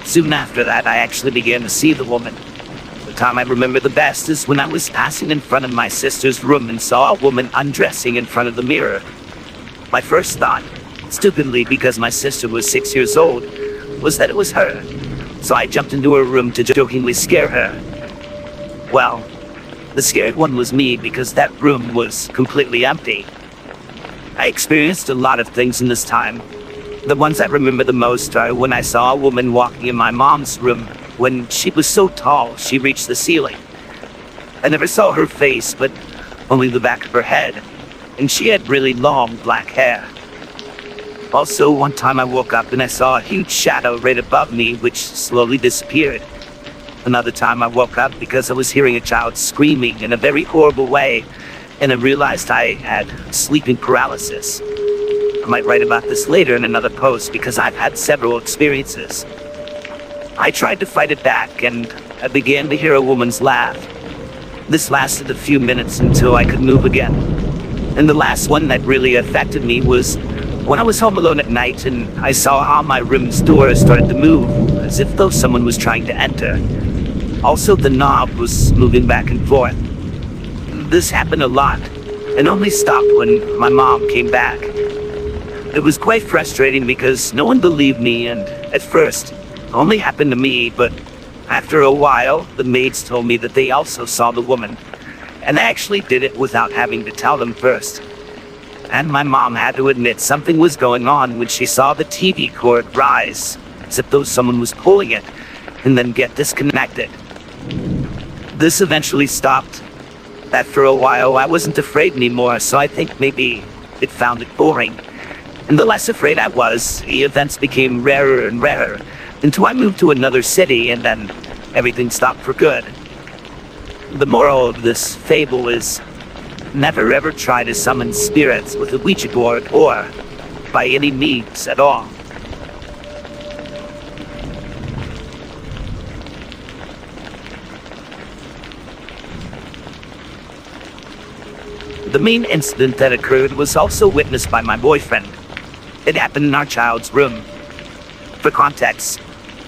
Soon after that, I actually began to see the woman. The time I remember the best is when I was passing in front of my sister's room and saw a woman undressing in front of the mirror. My first thought, stupidly because my sister was 6 years old, was that it was her. So I jumped into her room to jokingly scare her. Well, the scared one was me because that room was completely empty. I experienced a lot of things in this time. The ones I remember the most are when I saw a woman walking in my mom's room when she was so tall she reached the ceiling. I never saw her face, but only the back of her head, and she had really long black hair. Also, one time I woke up and I saw a huge shadow right above me, which slowly disappeared. Another time I woke up because I was hearing a child screaming in a very horrible way, and I realized I had sleeping paralysis. I might write about this later in another post because I've had several experiences. I tried to fight it back, and I began to hear a woman's laugh. This lasted a few minutes until I could move again. And the last one that really affected me was when I was home alone at night and I saw how my room's door started to move, as if though someone was trying to enter. Also, the knob was moving back and forth. This happened a lot, and only stopped when my mom came back. It was quite frustrating because no one believed me, and at first, it only happened to me, but after a while, the maids told me that they also saw the woman, and they actually did it without having to tell them first. And my mom had to admit something was going on when she saw the TV cord rise, as if though someone was pulling it, and then get disconnected. This eventually stopped. After a while, I wasn't afraid anymore, so I think maybe it found it boring. And the less afraid I was, the events became rarer and rarer, until I moved to another city, and then everything stopped for good. The moral of this fable is, never ever try to summon spirits with a Ouija board or by any means at all. The main incident that occurred was also witnessed by my boyfriend. It happened in our child's room. For context,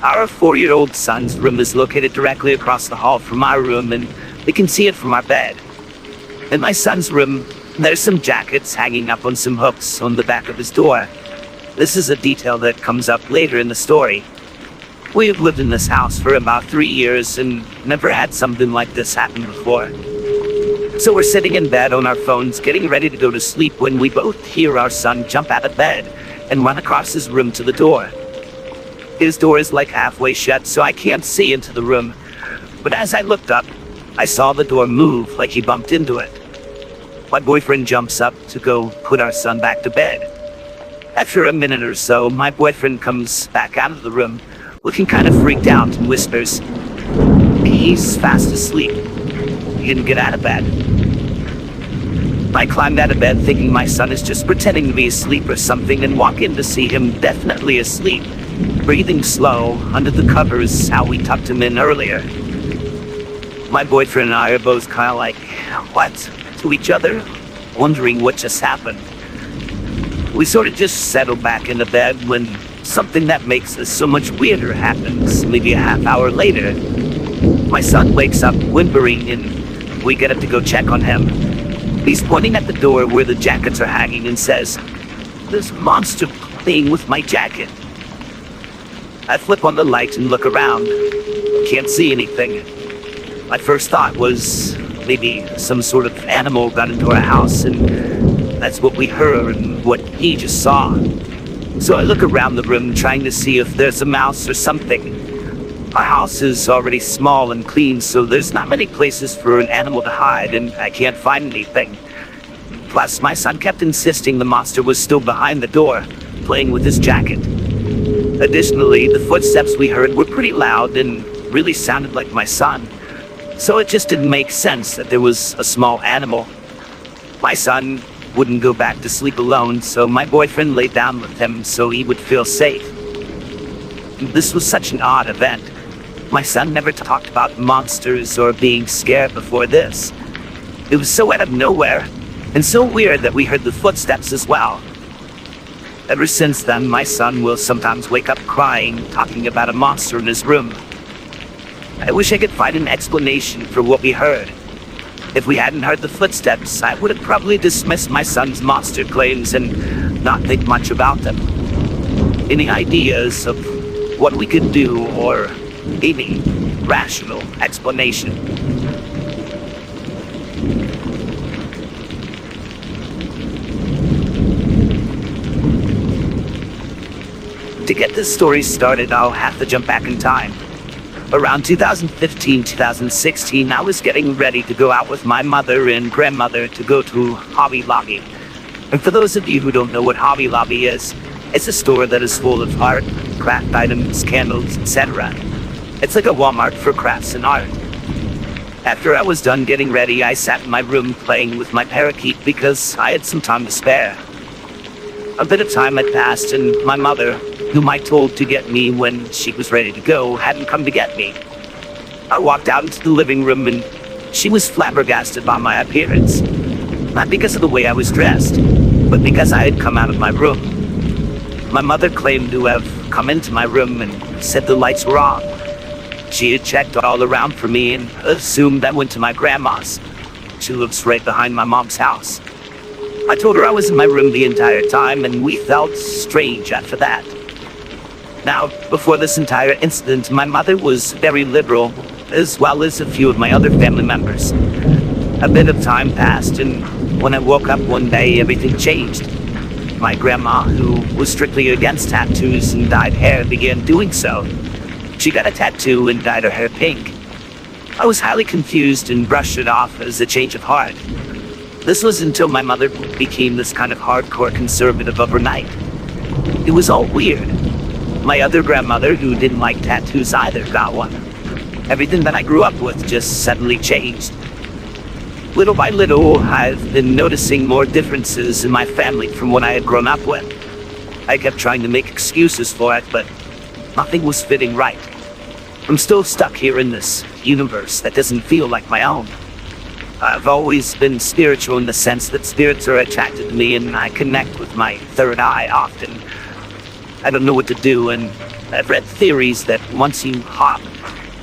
our 4-year-old son's room is located directly across the hall from our room, and we can see it from our bed. In my son's room, there's some jackets hanging up on some hooks on the back of his door. This is a detail that comes up later in the story. We have lived in this house for about 3 years and never had something like this happen before. So we're sitting in bed on our phones, getting ready to go to sleep, when we both hear our son jump out of bed and run across his room to the door. His door is like halfway shut, so I can't see into the room. But as I looked up, I saw the door move like he bumped into it. My boyfriend jumps up to go put our son back to bed. After a minute or so, my boyfriend comes back out of the room, looking kind of freaked out, and whispers, "He's fast asleep. He didn't get out of bed." I climbed out of bed thinking my son is just pretending to be asleep or something, and walk in to see him definitely asleep, breathing slow under the covers how we tucked him in earlier. My boyfriend and I are both kind of like, "What?" to each other, wondering what just happened. We sort of just settled back into bed when something that makes us so much weirder happens, maybe a half hour later. My son wakes up whimpering, and we get up to go check on him. He's pointing at the door where the jackets are hanging and says, "There's a monster playing with my jacket." I flip on the light and look around. Can't see anything. My first thought was maybe some sort of animal got into our house, and that's what we heard and what he just saw. So I look around the room trying to see if there's a mouse or something. Our house is already small and clean, so there's not many places for an animal to hide, and I can't find anything. Plus, my son kept insisting the monster was still behind the door, playing with his jacket. Additionally, the footsteps we heard were pretty loud and really sounded like my son. So it just didn't make sense that there was a small animal. My son wouldn't go back to sleep alone, so my boyfriend laid down with him so he would feel safe. This was such an odd event. My son never talked about monsters or being scared before this. It was so out of nowhere, and so weird that we heard the footsteps as well. Ever since then, my son will sometimes wake up crying, talking about a monster in his room. I wish I could find an explanation for what we heard. If we hadn't heard the footsteps, I would have probably dismissed my son's monster claims and not think much about them. Any ideas of what we could do, or any rational explanation? To get this story started, I'll have to jump back in time. Around 2015-2016, I was getting ready to go out with my mother and grandmother to go to Hobby Lobby. And for those of you who don't know what Hobby Lobby is, it's a store that is full of art, craft items, candles, etc. It's like a Walmart for crafts and art. After I was done getting ready, I sat in my room playing with my parakeet because I had some time to spare. A bit of time had passed, and my mother, whom I told to get me when she was ready to go, hadn't come to get me. I walked out into the living room, and she was flabbergasted by my appearance. Not because of the way I was dressed, but because I had come out of my room. My mother claimed to have come into my room and said the lights were on. She had checked all around for me and assumed I went to my grandma's. She lives right behind my mom's house. I told her I was in my room the entire time, and we felt strange after that. Now, before this entire incident, my mother was very liberal, as well as a few of my other family members. A bit of time passed, and when I woke up one day, everything changed. My grandma, who was strictly against tattoos and dyed hair, began doing so. She got a tattoo and dyed her hair pink. I was highly confused and brushed it off as a change of heart. This was until my mother became this kind of hardcore conservative overnight. It was all weird. My other grandmother, who didn't like tattoos either, got one. Everything that I grew up with just suddenly changed. Little by little, I've been noticing more differences in my family from what I had grown up with. I kept trying to make excuses for it, but nothing was fitting right. I'm still stuck here in this universe that doesn't feel like my own. I've always been spiritual in the sense that spirits are attracted to me, and I connect with my third eye often. I don't know what to do, and I've read theories that once you hop,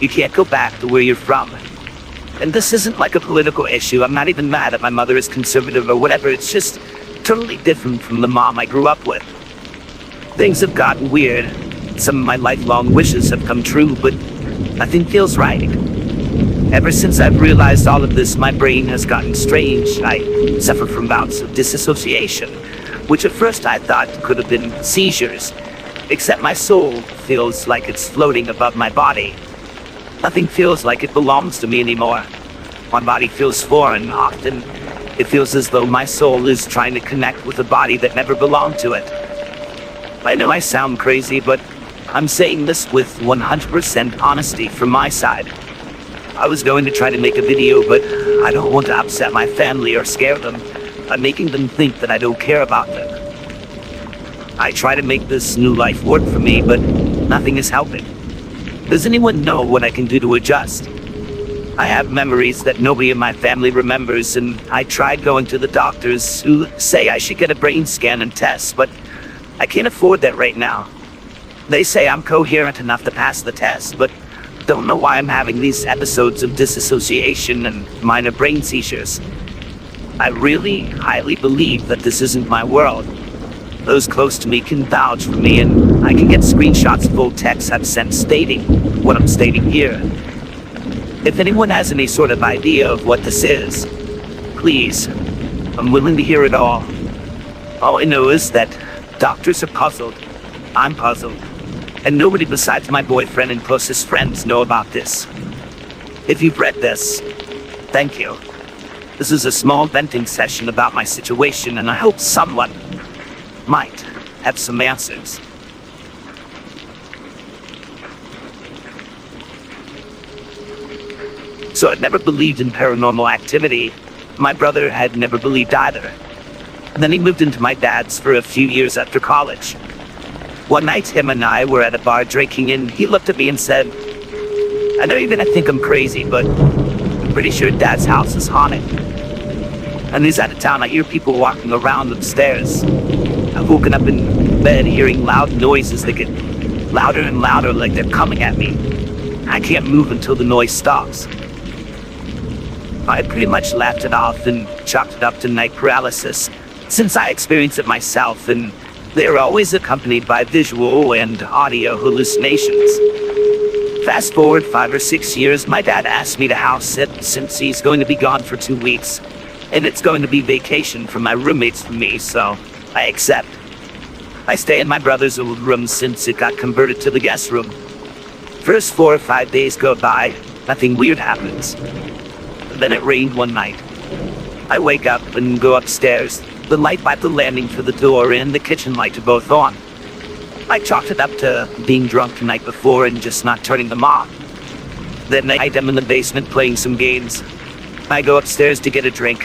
you can't go back to where you're from. And this isn't like a political issue. I'm not even mad that my mother is conservative or whatever. It's just totally different from the mom I grew up with. Things have gotten weird. Some of my lifelong wishes have come true, but nothing feels right. Ever since I've realized all of this, my brain has gotten strange. I suffer from bouts of disassociation, which at first I thought could have been seizures, except my soul feels like it's floating above my body. Nothing feels like it belongs to me anymore. My body feels foreign. Often it feels as though my soul is trying to connect with a body that never belonged to it. I know I sound crazy, but I'm saying this with 100% honesty from my side. I was going to try to make a video, but I don't want to upset my family or scare them by making them think that I don't care about them. I try to make this new life work for me, but nothing is helping. Does anyone know what I can do to adjust? I have memories that nobody in my family remembers, and I tried going to the doctors who say I should get a brain scan and test, but I can't afford that right now. They say I'm coherent enough to pass the test, but don't know why I'm having these episodes of disassociation and minor brain seizures. I really highly believe that this isn't my world. Those close to me can vouch for me, and I can get screenshots of old texts I've sent stating what I'm stating here. If anyone has any sort of idea of what this is, please, I'm willing to hear it all. All I know is that doctors are puzzled. I'm puzzled. And nobody besides my boyfriend and closest friends know about this. If you've read this, thank you. This is a small venting session about my situation, and I hope someone might have some answers. So I'd never believed in paranormal activity. My brother had never believed either. And then he moved into my dad's for a few years after college. One night, him and I were at a bar drinking, and he looked at me and said, "I know you're gonna think I'm crazy, but I'm pretty sure Dad's house is haunted." And he's out of town. I hear people walking around upstairs. I've woken up in bed hearing loud noises that get louder and louder, like they're coming at me. I can't move until the noise stops. I pretty much laughed it off and chalked it up to night paralysis, since I experience it myself, and they're always accompanied by visual and audio hallucinations. Fast forward 5 or 6 years, my dad asked me to house sit since he's going to be gone for 2 weeks, and it's going to be vacation for my roommates and me, so I accept. I stay in my brother's old room since it got converted to the guest room. First 4 or 5 days go by, nothing weird happens. Then it rained one night. I wake up and go upstairs. The light by the landing for the door and the kitchen light are both on. I chalked it up to being drunk the night before and just not turning them off. That night, I'm in the basement playing some games. I go upstairs to get a drink,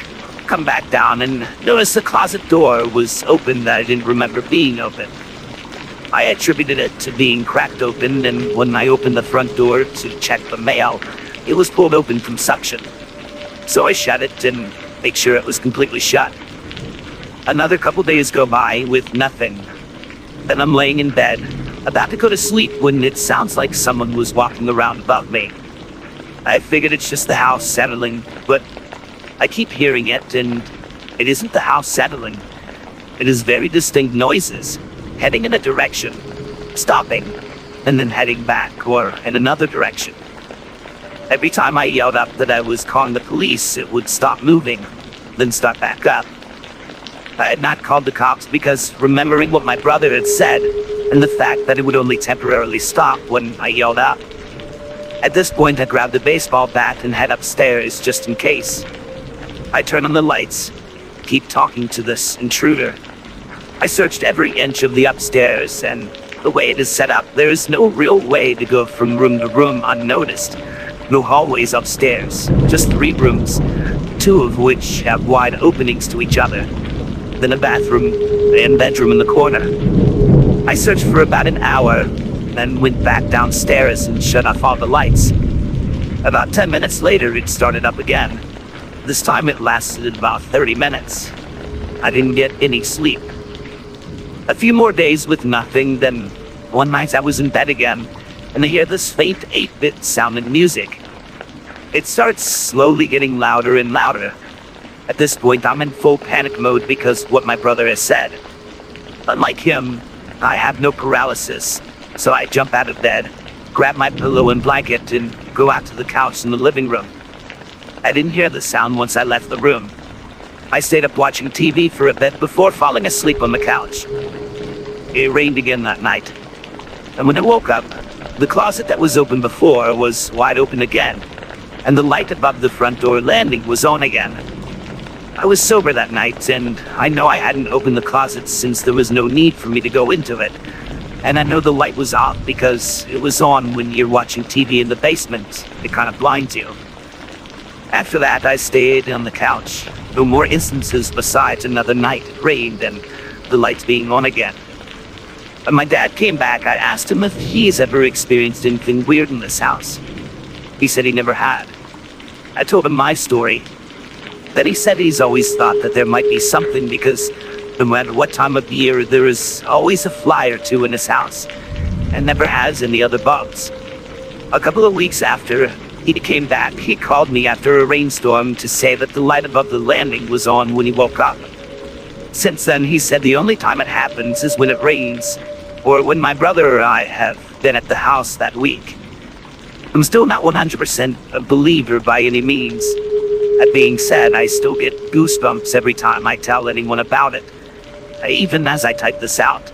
come back down, and notice the closet door was open that I didn't remember being open. I attributed it to being cracked open, and when I opened the front door to check the mail, it was pulled open from suction. So I shut it and make sure it was completely shut. Another couple days go by with nothing. Then I'm laying in bed, about to go to sleep when it sounds like someone was walking around above me. I figured it's just the house settling, but I keep hearing it, and it isn't the house settling. It is very distinct noises, heading in a direction, stopping, and then heading back, or in another direction. Every time I yelled up that I was calling the police, it would stop moving, then start back up. I had not called the cops because remembering what my brother had said, and the fact that it would only temporarily stop when I yelled up. At this point, I grabbed a baseball bat and head upstairs just in case. I turn on the lights, keep talking to this intruder. I searched every inch of the upstairs, and the way it is set up, there is no real way to go from room to room unnoticed. No hallways upstairs, just 3 rooms, 2 of which have wide openings to each other. Then a bathroom and bedroom in the corner. I searched for about an hour, then went back downstairs and shut off all the lights. About 10 minutes later, it started up again. This time it lasted about 30 minutes. I didn't get any sleep. A few more days with nothing, then one night I was in bed again, and I hear this faint 8-bit sounding music. It starts slowly getting louder and louder. At this point, I'm in full panic mode because what my brother has said. Unlike him, I have no paralysis, so I jump out of bed, grab my pillow and blanket, and go out to the couch in the living room. I didn't hear the sound once I left the room. I stayed up watching TV for a bit before falling asleep on the couch. It rained again that night, and when I woke up, the closet that was open before was wide open again, and the light above the front door landing was on again. I was sober that night, and I know I hadn't opened the closet since there was no need for me to go into it. And I know the light was off because it was on when you're watching TV in the basement. It kind of blinds you. After that, I stayed on the couch. No more instances besides another night it rained and the lights being on again. When my dad came back, I asked him if he's ever experienced anything weird in this house. He said he never had. I told him my story. Then he said he's always thought that there might be something because no matter what time of year, there is always a fly or two in his house, and never has any other bugs. A couple of weeks after he came back, he called me after a rainstorm to say that the light above the landing was on when he woke up. Since then, he said the only time it happens is when it rains, or when my brother or I have been at the house that week. I'm still not 100% a believer by any means. That being said, I still get goosebumps every time I tell anyone about it, even as I type this out.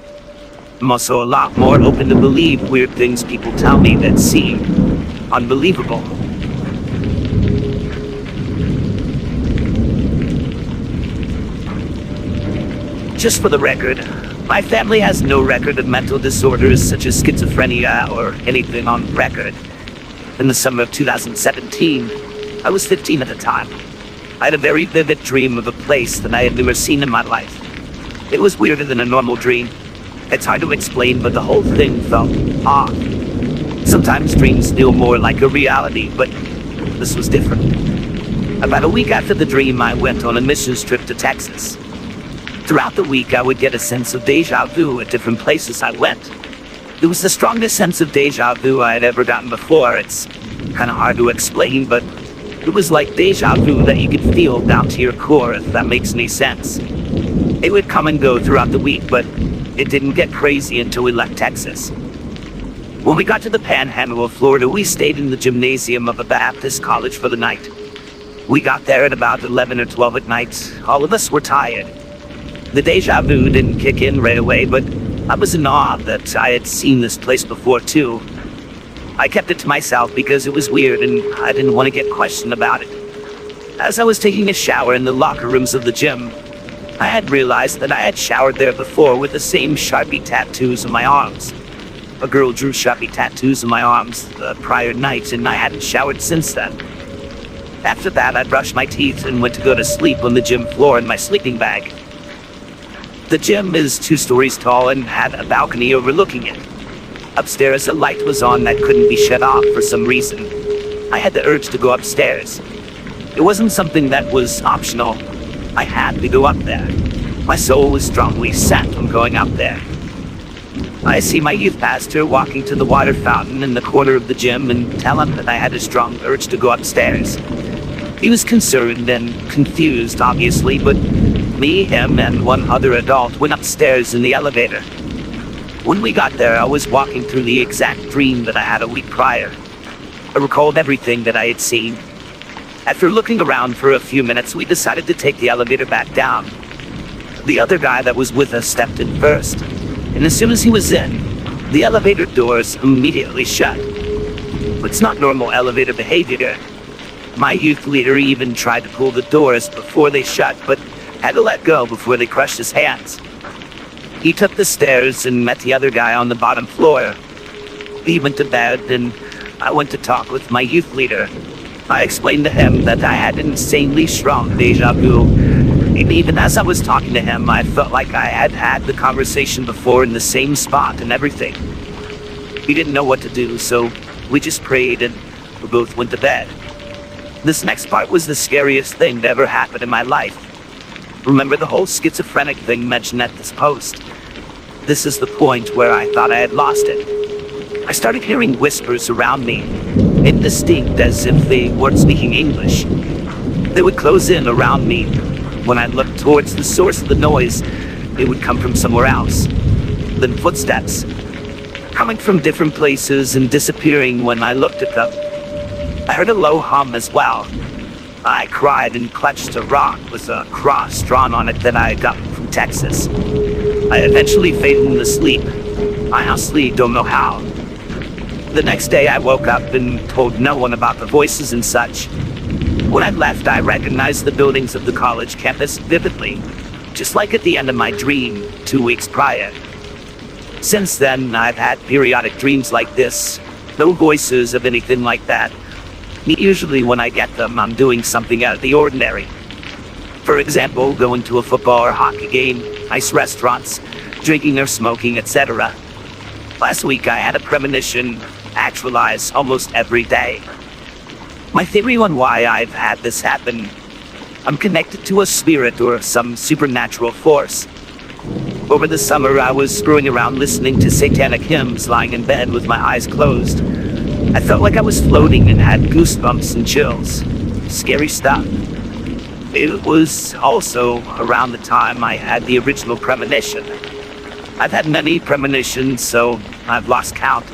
I'm also a lot more open to believe weird things people tell me that seem unbelievable. Just for the record, my family has no record of mental disorders such as schizophrenia or anything on record. In the summer of 2017, I was 15 at the time. I had a very vivid dream of a place that I had never seen in my life. It was weirder than a normal dream. It's hard to explain, but the whole thing felt off. Sometimes dreams feel more like a reality, but this was different. About a week after the dream, I went on a missions trip to Texas. Throughout the week, I would get a sense of deja vu at different places I went. It was the strongest sense of deja vu I had ever gotten before. It's kind of hard to explain, but it was like deja vu that you could feel down to your core, if that makes any sense. It would come and go throughout the week, but it didn't get crazy until we left Texas. When we got to the Panhandle of Florida, we stayed in the gymnasium of a Baptist college for the night. We got there at about 11 or 12 at night. All of us were tired. The deja vu didn't kick in right away, but I was in awe that I had seen this place before too. I kept it to myself because it was weird and I didn't want to get questioned about it. As I was taking a shower in the locker rooms of the gym, I had realized that I had showered there before with the same Sharpie tattoos on my arms. A girl drew sharpie tattoos on my arms the prior night, and I hadn't showered since then. After that, I brushed my teeth and went to go to sleep on the gym floor in my sleeping bag. The gym is 2 stories tall and had a balcony overlooking it. Upstairs, a light was on that couldn't be shut off for some reason. I had the urge to go upstairs. It wasn't something that was optional. I had to go up there. My soul was strongly set on going up there. I see my youth pastor walking to the water fountain in the corner of the gym and tell him that I had a strong urge to go upstairs. He was concerned and confused, obviously, but me, him, and one other adult went upstairs in the elevator. When we got there, I was walking through the exact dream that I had a week prior. I recalled everything that I had seen. After looking around for a few minutes, we decided to take the elevator back down. The other guy that was with us stepped in first, and as soon as he was in, the elevator doors immediately shut. It's not normal elevator behavior. My youth leader even tried to pull the doors before they shut, but had to let go before they crushed his hands. He took the stairs and met the other guy on the bottom floor. He went to bed, and I went to talk with my youth leader. I explained to him that I had insanely strong deja vu. And even as I was talking to him, I felt like I had had the conversation before in the same spot and everything. We didn't know what to do, so we just prayed and we both went to bed. This next part was the scariest thing that ever happened in my life. Remember the whole schizophrenic thing mentioned at this post? This is the point where I thought I had lost it. I started hearing whispers around me, indistinct as if they weren't speaking English. They would close in around me. When I looked towards the source of the noise, it would come from somewhere else. Then footsteps, coming from different places and disappearing when I looked at them. I heard a low hum as well. I cried and clutched a rock with a cross drawn on it that I got from Texas. I eventually faded into sleep. I honestly don't know how. The next day I woke up and told no one about the voices and such. When I left, I recognized the buildings of the college campus vividly, just like at the end of my dream 2 weeks prior. Since then, I've had periodic dreams like this. No voices of anything like that. Usually when I get them, I'm doing something out of the ordinary. For example, going to a football or hockey game, nice restaurants, drinking or smoking, etc. Last week I had a premonition actualize almost every day. My theory on why I've had this happen: I'm connected to a spirit or some supernatural force. Over the summer, I was screwing around listening to satanic hymns lying in bed with my eyes closed. I felt like I was floating and had goosebumps and chills. Scary stuff. It was also around the time I had the original premonition. I've had many premonitions, so I've lost count.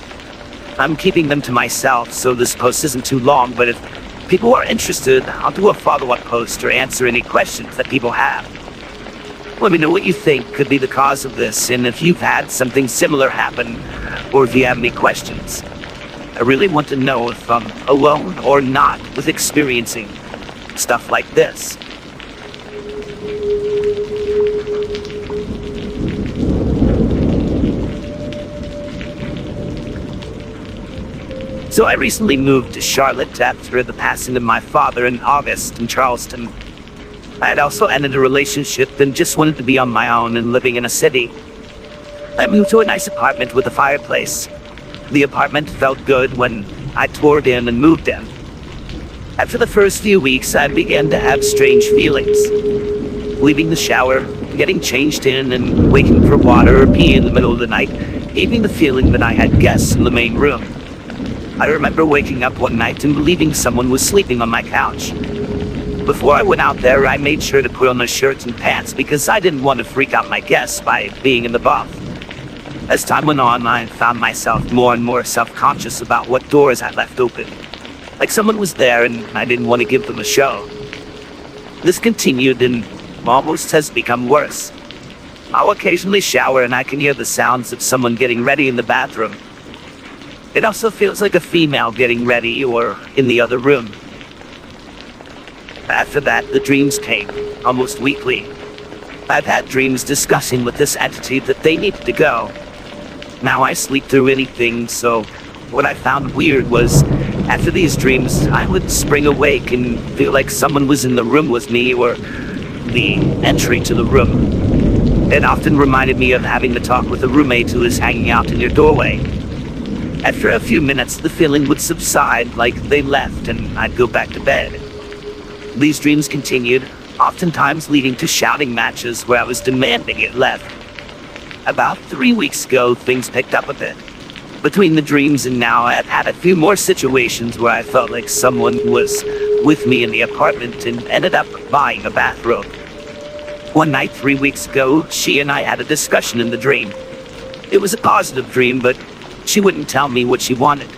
I'm keeping them to myself, so this post isn't too long, but if people are interested, I'll do a follow-up post or answer any questions that people have. Let me know what you think could be the cause of this, and if you've had something similar happen, or if you have any questions. I really want to know if I'm alone or not with experiencing stuff like this. So I recently moved to Charlotte after the passing of my father in August in Charleston. I had also ended a relationship and just wanted to be on my own and living in a city. I moved to a nice apartment with a fireplace. The apartment felt good when I toured in and moved in. After the first few weeks, I began to have strange feelings. Leaving the shower, getting changed in, and waiting for water or pee in the middle of the night gave me the feeling that I had guests in the main room. I remember waking up one night and believing someone was sleeping on my couch. Before I went out there, I made sure to put on a shirt and pants because I didn't want to freak out my guests by being in the bath. As time went on, I found myself more and more self-conscious about what doors I left open. Like someone was there and I didn't want to give them a show. This continued and almost has become worse. I'll occasionally shower and I can hear the sounds of someone getting ready in the bathroom. It also feels like a female getting ready or in the other room. After that, the dreams came, almost weekly. I've had dreams discussing with this entity that they needed to go. Now I sleep through anything, so what I found weird was, after these dreams, I would spring awake and feel like someone was in the room with me, or the entry to the room. It often reminded me of having to talk with a roommate who is hanging out in your doorway. After a few minutes, the feeling would subside like they left and I'd go back to bed. These dreams continued, oftentimes leading to shouting matches where I was demanding it left. About 3 weeks ago, things picked up a bit. Between the dreams and now, I've had a few more situations where I felt like someone was with me in the apartment and ended up buying a bathrobe. One night 3 weeks ago, she and I had a discussion in the dream. It was a positive dream, but she wouldn't tell me what she wanted.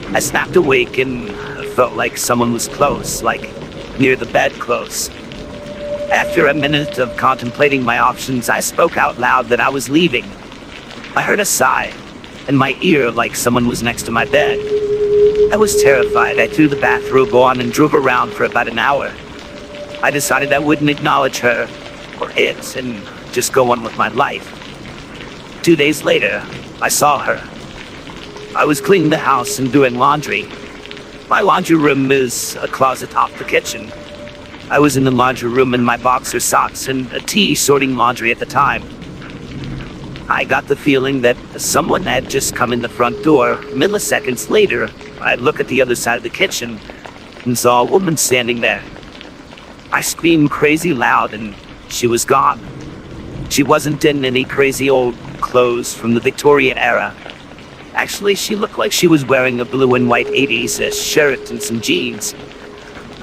I snapped awake and felt like someone was close, like near the bed close. After a minute of contemplating my options, I spoke out loud that I was leaving. I heard a sigh in my ear like someone was next to my bed. I was terrified. I threw the bathrobe on and drove around for about an hour. I decided I wouldn't acknowledge her or it and just go on with my life. 2 days later, I saw her. I was cleaning the house and doing laundry. My laundry room is a closet off the kitchen. I was in the laundry room in my boxer socks and a tee sorting laundry at the time. I got the feeling that someone had just come in the front door. Milliseconds later, I looked at the other side of the kitchen and saw a woman standing there. I screamed crazy loud and she was gone. She wasn't in any crazy old clothes from the Victorian era. Actually, she looked like she was wearing a blue and white 80s shirt and some jeans.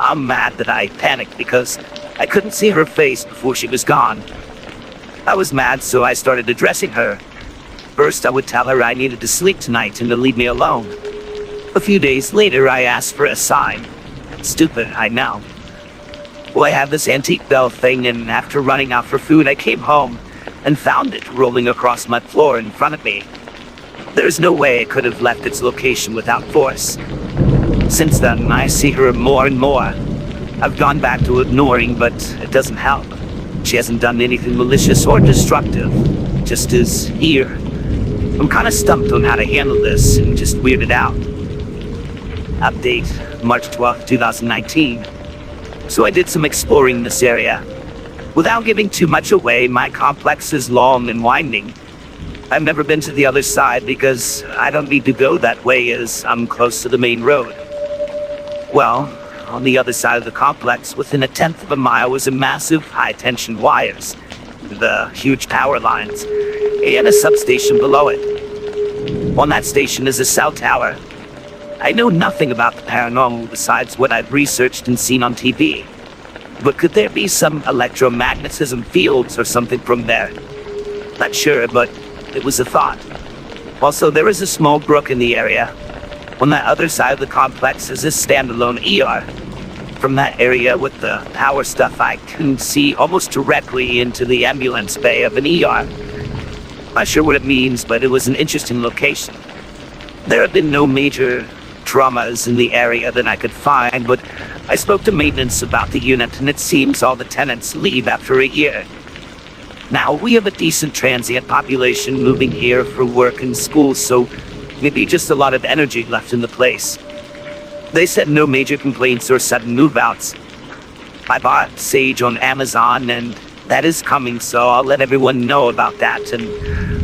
I'm mad that I panicked because I couldn't see her face before she was gone. I was mad, so I started addressing her. First, I would tell her I needed to sleep tonight and to leave me alone. A few days later, I asked for a sign. Stupid, I know. Well, I have this antique bell thing, and after running out for food, I came home and found it rolling across my floor in front of me. There's no way it could have left its location without force. Since then, I see her more and more. I've gone back to ignoring, but it doesn't help. She hasn't done anything malicious or destructive, just is here. I'm kind of stumped on how to handle this and just weirded out. Update, March 12th, 2019. So I did some exploring in this area. Without giving too much away, my complex is long and winding. I've never been to the other side because I don't need to go that way as I'm close to the main road. Well, on the other side of the complex, within 1/10 of a mile, was a massive high-tension wires, the huge power lines, and a substation below it. On that station is a cell tower. I know nothing about the paranormal besides what I've researched and seen on TV. But could there be some electromagnetism fields or something from there? Not sure, but it was a thought. Also, there is a small brook in the area. On the other side of the complex is a standalone ER. From that area with the power stuff, I can see almost directly into the ambulance bay of an ER. Not sure what it means, but it was an interesting location. There have been no major traumas in the area that I could find, but I spoke to maintenance about the unit, and it seems all the tenants leave after a year. Now, we have a decent transient population moving here for work and school, so maybe just a lot of energy left in the place. They said no major complaints or sudden move-outs. I bought Sage on Amazon, and that is coming, so I'll let everyone know about that. And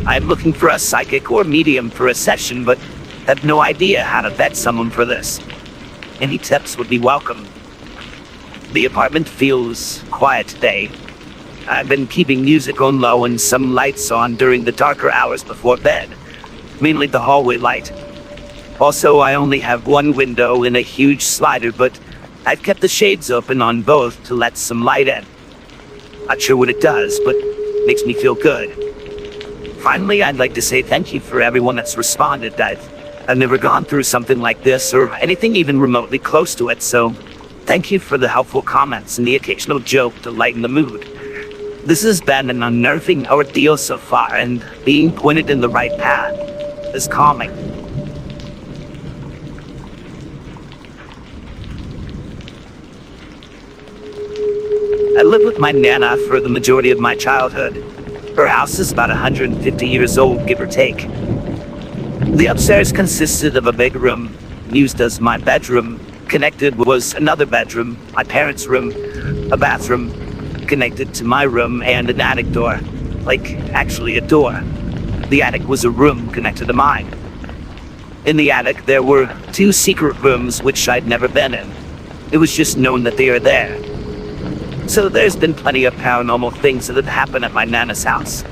I'm looking for a psychic or medium for a session, but have no idea how to vet someone for this. Any tips would be welcome. The apartment feels quiet today. I've been keeping music on low and some lights on during the darker hours before bed, mainly the hallway light. Also, I only have one window and a huge slider, but I've kept the shades open on both to let some light in. Not sure what it does, but makes me feel good. Finally, I'd like to say thank you for everyone that's responded. I've never gone through something like this or anything even remotely close to it, so thank you for the helpful comments and the occasional joke to lighten the mood. This has been an unnerving ordeal so far, and being pointed in the right path is calming. I lived with my Nana for the majority of my childhood. Her house is about 150 years old, give or take. The upstairs consisted of a big room, used as my bedroom. Connected was another bedroom, my parents' room, a bathroom, connected to my room, and an attic door. Like, actually a door. The attic was a room connected to mine. In the attic, there were 2 secret rooms which I'd never been in. It was just known that they are there. So there's been plenty of paranormal things that have happened at my Nana's house.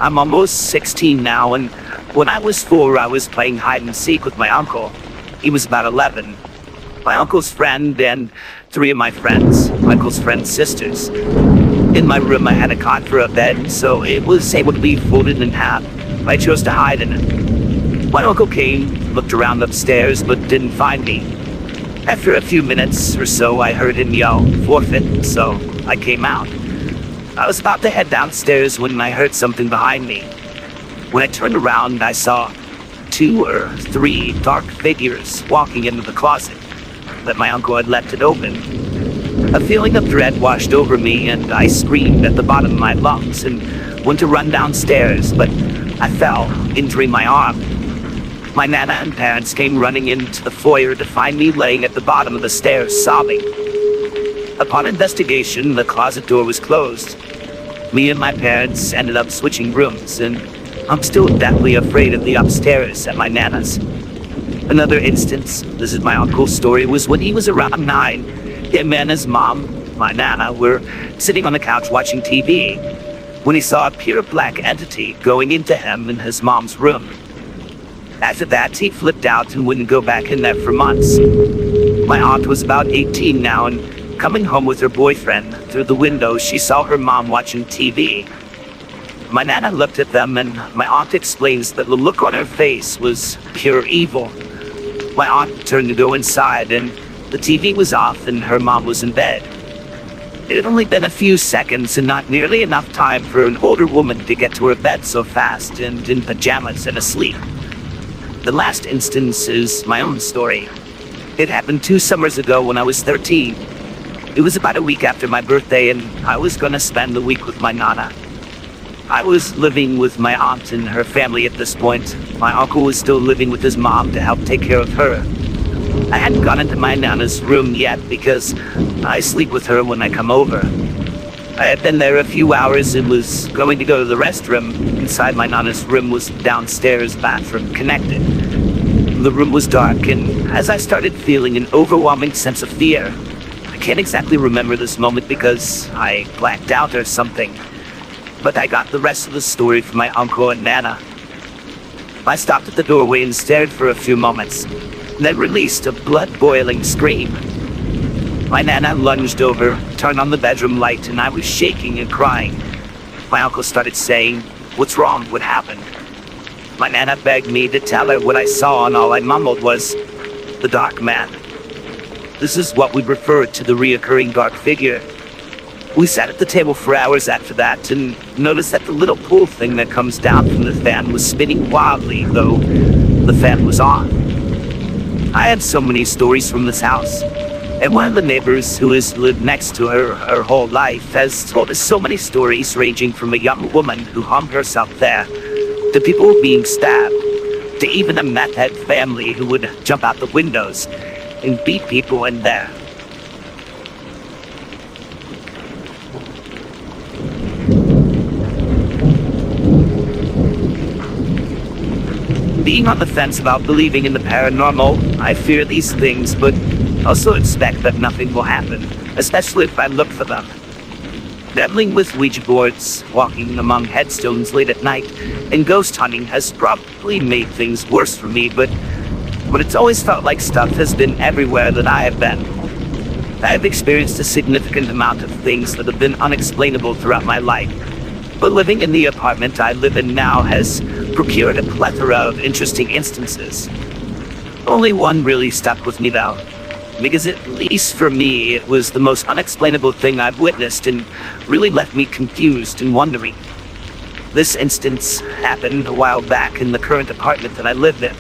I'm almost 16 now, and when I was 4, I was playing hide and seek with my uncle. He was about 11. My uncle's friend and 3 of my friends, my uncle's friend's sisters. In my room, I had a cot for a bed, so it was able to be folded in half. I chose to hide in it. My uncle came, looked around upstairs, but didn't find me. After a few minutes or so, I heard him yell, "Forfeit," so I came out. I was about to head downstairs when I heard something behind me. When I turned around, I saw 2 or 3 dark figures walking into the closet, but my uncle had left it open. A feeling of dread washed over me, and I screamed at the bottom of my lungs and went to run downstairs, but I fell, injuring my arm. My Nana and parents came running into the foyer to find me laying at the bottom of the stairs, sobbing. Upon investigation, the closet door was closed. Me and my parents ended up switching rooms, and I'm still deathly afraid of the upstairs at my Nana's. Another instance, this is my uncle's story, was when he was around 9. Him and his mom, my Nana, were sitting on the couch watching TV when he saw a pure black entity going into him in his mom's room. After that, he flipped out and wouldn't go back in there for months. My aunt was about 18 now, and coming home with her boyfriend, through the window she saw her mom watching TV. My Nana looked at them, and my aunt explains that the look on her face was pure evil. My aunt turned to go inside, and the TV was off and her mom was in bed. It had only been a few seconds and not nearly enough time for an older woman to get to her bed so fast and in pajamas and asleep. The last instance is my own story. It happened 2 summers ago when I was 13. It was about a week after my birthday, and I was gonna spend the week with my Nana. I was living with my aunt and her family at this point. My uncle was still living with his mom to help take care of her. I hadn't gone into my Nana's room yet because I sleep with her when I come over. I had been there a few hours and was going to go to the restroom. Inside my Nana's room was the downstairs bathroom connected. The room was dark, and as I started feeling an overwhelming sense of fear, I can't exactly remember this moment because I blacked out or something, but I got the rest of the story from my uncle and Nana. I stopped at the doorway and stared for a few moments, then released a blood-boiling scream. My Nana lunged over, turned on the bedroom light, and I was shaking and crying. My uncle started saying, "What's wrong? What happened?" My Nana begged me to tell her what I saw, and all I mumbled was, "The dark man." This is what we referred to the reoccurring dark figure. We sat at the table for hours after that and noticed that the little pull thing that comes down from the fan was spinning wildly, though the fan was off. I had so many stories from this house, and one of the neighbors who has lived next to her whole life has told us so many stories, ranging from a young woman who hung herself there, to people being stabbed, to even a meth head family who would jump out the windows and beat people in there. Being on the fence about believing in the paranormal, I fear these things, but also expect that nothing will happen, especially if I look for them. Dabbling with Ouija boards, walking among headstones late at night, and ghost hunting has probably made things worse for me, but it's always felt like stuff has been everywhere that I have been. I have experienced a significant amount of things that have been unexplainable throughout my life, but living in the apartment I live in now has procured a plethora of interesting instances. Only one really stuck with me though, because at least for me, it was the most unexplainable thing I've witnessed and really left me confused and wondering. This instance happened a while back in the current apartment that I live in.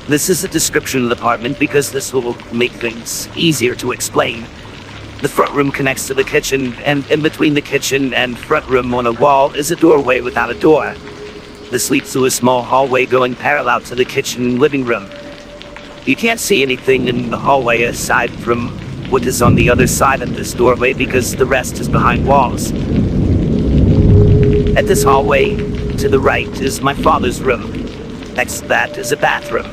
This is a description of the apartment because this will make things easier to explain. The front room connects to the kitchen, and in between the kitchen and front room on a wall is a doorway without a door. This leads to a small hallway going parallel to the kitchen and living room. You can't see anything in the hallway aside from what is on the other side of this doorway because the rest is behind walls. At this hallway, to the right is my father's room. Next to that is a bathroom.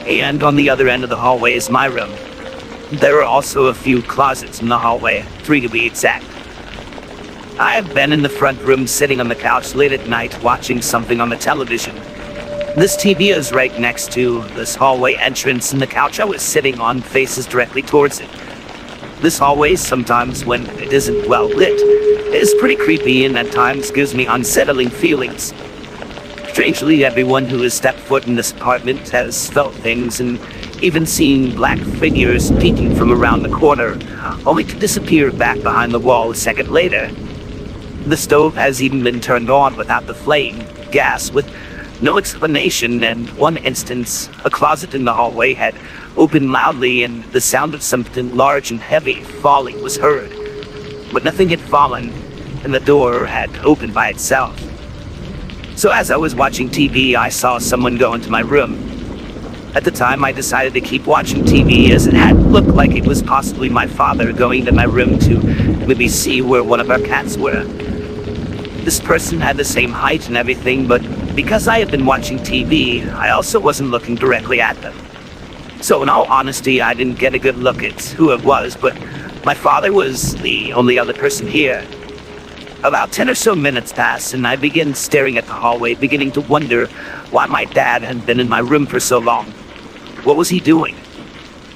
And on the other end of the hallway is my room. There are also a few closets in the hallway, 3 to be exact. I have been in the front room sitting on the couch late at night watching something on the television. This TV is right next to this hallway entrance, and the couch I was sitting on faces directly towards it. This hallway, sometimes when it isn't well lit, is pretty creepy and at times gives me unsettling feelings. Strangely, everyone who has stepped foot in this apartment has felt things and even seen black figures peeking from around the corner, only to disappear back behind the wall a second later. The stove has even been turned on without the flame, gas, with no explanation, and one instance, a closet in the hallway had opened loudly and the sound of something large and heavy falling was heard. But nothing had fallen, and the door had opened by itself. So as I was watching TV, I saw someone go into my room. At the time, I decided to keep watching TV as it had looked like it was possibly my father going to my room to maybe see where one of our cats were. This person had the same height and everything, but because I had been watching TV, I also wasn't looking directly at them. So in all honesty, I didn't get a good look at who it was, but my father was the only other person here. About 10 or so minutes passed, and I began staring at the hallway, beginning to wonder why my dad had been in my room for so long. What was he doing?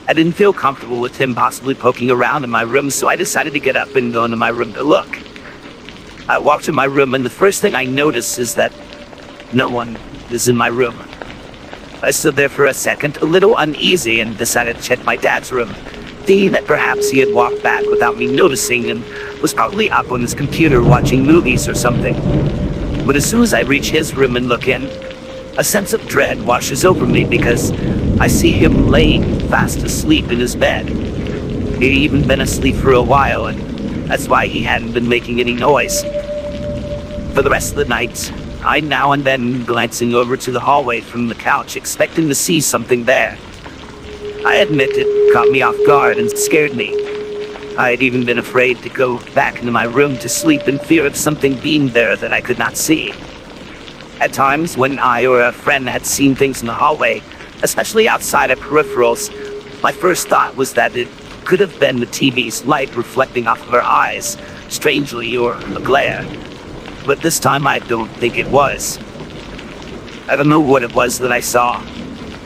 I didn't feel comfortable with him possibly poking around in my room, so I decided to get up and go into my room to look. I walked to my room, and the first thing I noticed is that no one is in my room. I stood there for a second, a little uneasy, and decided to check my dad's room, thinking that perhaps he had walked back without me noticing and was probably up on his computer watching movies or something. But as soon as I reach his room and look in, a sense of dread washes over me because I see him laying fast asleep in his bed. He'd even been asleep for a while, and that's why he hadn't been making any noise. For the rest of the night, I now and then glancing over to the hallway from the couch, expecting to see something there. I admit it caught me off guard and scared me. I had even been afraid to go back into my room to sleep in fear of something being there that I could not see. At times, when I or a friend had seen things in the hallway, especially outside of peripherals, my first thought was that it could have been the TV's light reflecting off of our eyes, strangely, or a glare. But this time I don't think it was. I don't know what it was that I saw,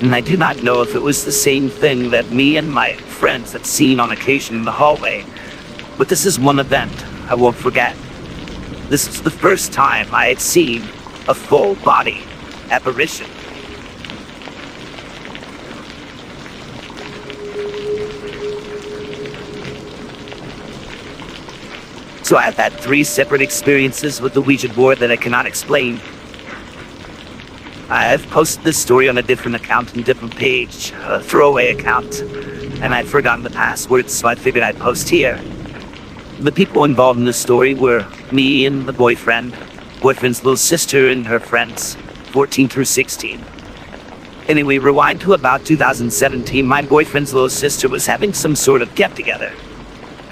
and I do not know if it was the same thing that me and my friends had seen on occasion in the hallway, but this is one event I won't forget. This is the first time I had seen a full-body apparition. So I've had 3 separate experiences with the Ouija board that I cannot explain. I've posted this story on a different account and different page, a throwaway account, and I'd forgotten the password, so I figured I'd post here. The people involved in the story were me and the boyfriend's little sister and her friends, 14 through 16. Anyway, rewind to about 2017, my boyfriend's little sister was having some sort of get-together.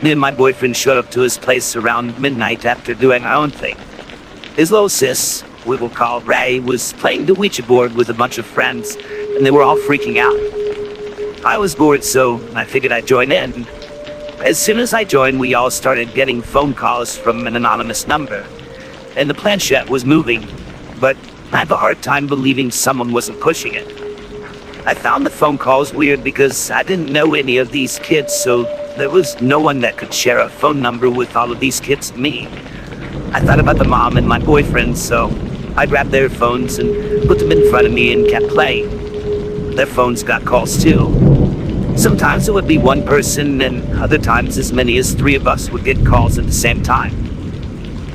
Me and my boyfriend showed up to his place around midnight after doing our own thing. His little sis, we will call Ray, was playing the Ouija board with a bunch of friends, and they were all freaking out. I was bored, so I figured I'd join in. As soon as I joined, we all started getting phone calls from an anonymous number, and the planchette was moving, but I have a hard time believing someone wasn't pushing it. I found the phone calls weird because I didn't know any of these kids, so there was no one that could share a phone number with all of these kids and me. I thought about the mom and my boyfriend, so I grabbed their phones and put them in front of me and kept playing. Their phones got calls too. Sometimes it would be one person, and other times as many as 3 of us would get calls at the same time.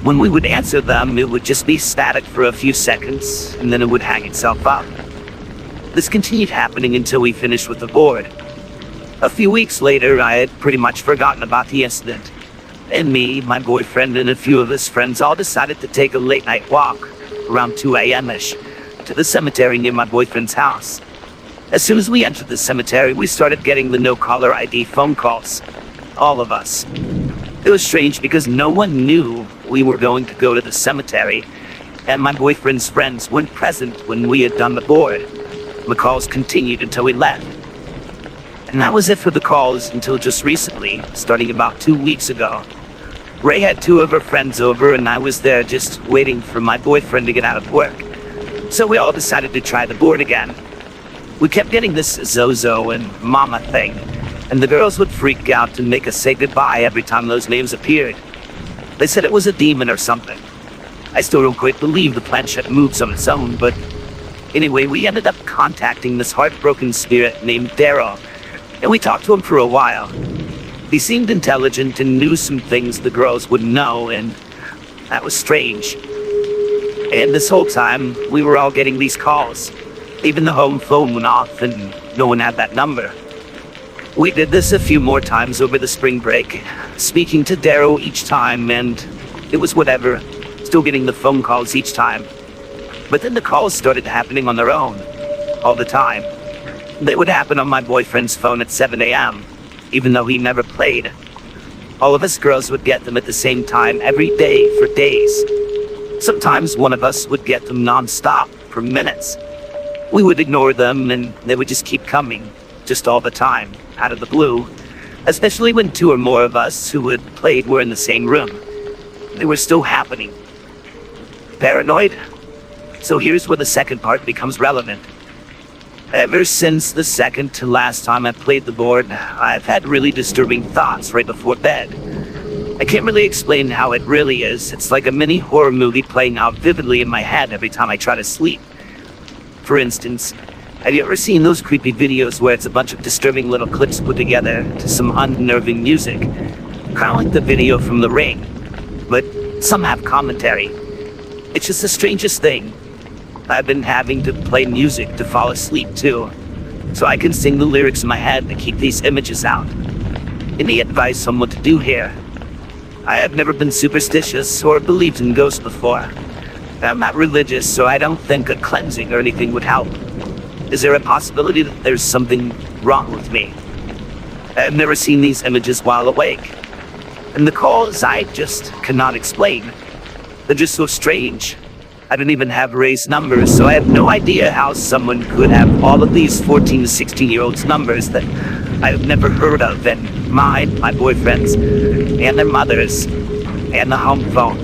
When we would answer them, it would just be static for a few seconds, and then it would hang itself up. This continued happening until we finished with the board. A few weeks later, I had pretty much forgotten about the incident, and me, my boyfriend, and a few of his friends all decided to take a late-night walk, around 2 a.m.-ish, to the cemetery near my boyfriend's house. As soon as we entered the cemetery, we started getting the no-caller ID phone calls. All of us. It was strange because no one knew we were going to go to the cemetery, and my boyfriend's friends weren't present when we had done the board. The calls continued until we left. And that was it for the calls until just recently, starting about 2 weeks ago. Ray had 2 of her friends over, and I was there just waiting for my boyfriend to get out of work. So we all decided to try the board again. We kept getting this Zozo and Mama thing, and the girls would freak out and make us say goodbye every time those names appeared. They said it was a demon or something. I still don't quite believe the planchette moves on its own, but anyway, we ended up contacting this heartbroken spirit named Daryl, and we talked to him for a while. He seemed intelligent and knew some things the girls wouldn't know, and that was strange. And this whole time, we were all getting these calls. Even the home phone went off, and no one had that number. We did this a few more times over the spring break, speaking to Daryl each time, and it was whatever, still getting the phone calls each time. But then the calls started happening on their own, all the time. They would happen on my boyfriend's phone at 7 a.m., even though he never played. All of us girls would get them at the same time every day for days. Sometimes one of us would get them non-stop for minutes. We would ignore them, and they would just keep coming, just all the time, out of the blue, especially when 2 or more of us who had played were in the same room. They were still happening. Paranoid? So here's where the second part becomes relevant. Ever since the second to last time I played the board, I've had really disturbing thoughts right before bed. I can't really explain how it really is. It's like a mini horror movie playing out vividly in my head every time I try to sleep. For instance, have you ever seen those creepy videos where it's a bunch of disturbing little clips put together to some unnerving music? Kind of like the video from The Ring, but some have commentary. It's just the strangest thing. I've been having to play music to fall asleep too, so I can sing the lyrics in my head to keep these images out. Any advice on what to do here? I have never been superstitious or believed in ghosts before. I'm not religious, so I don't think a cleansing or anything would help. Is there a possibility that there's something wrong with me? I've never seen these images while awake. And the calls I just cannot explain. They're just so strange. I don't even have Ray's numbers, so I have no idea how someone could have all of these 14 to 16-year-olds' numbers that I've never heard of, and mine, my boyfriend's, and their mothers, and the home phone.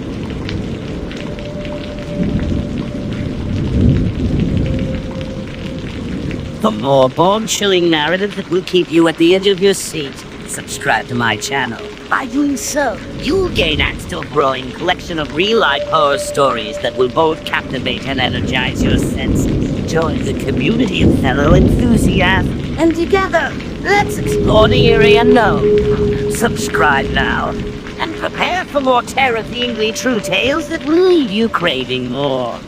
For more bone-chilling narratives that will keep you at the edge of your seat, subscribe to my channel. By doing so, you'll gain access to a growing collection of real-life horror stories that will both captivate and energize your senses. Join the community of fellow enthusiasts, and together, let's explore the eerie unknown. Subscribe now, and prepare for more terror-themed true tales that will leave you craving more.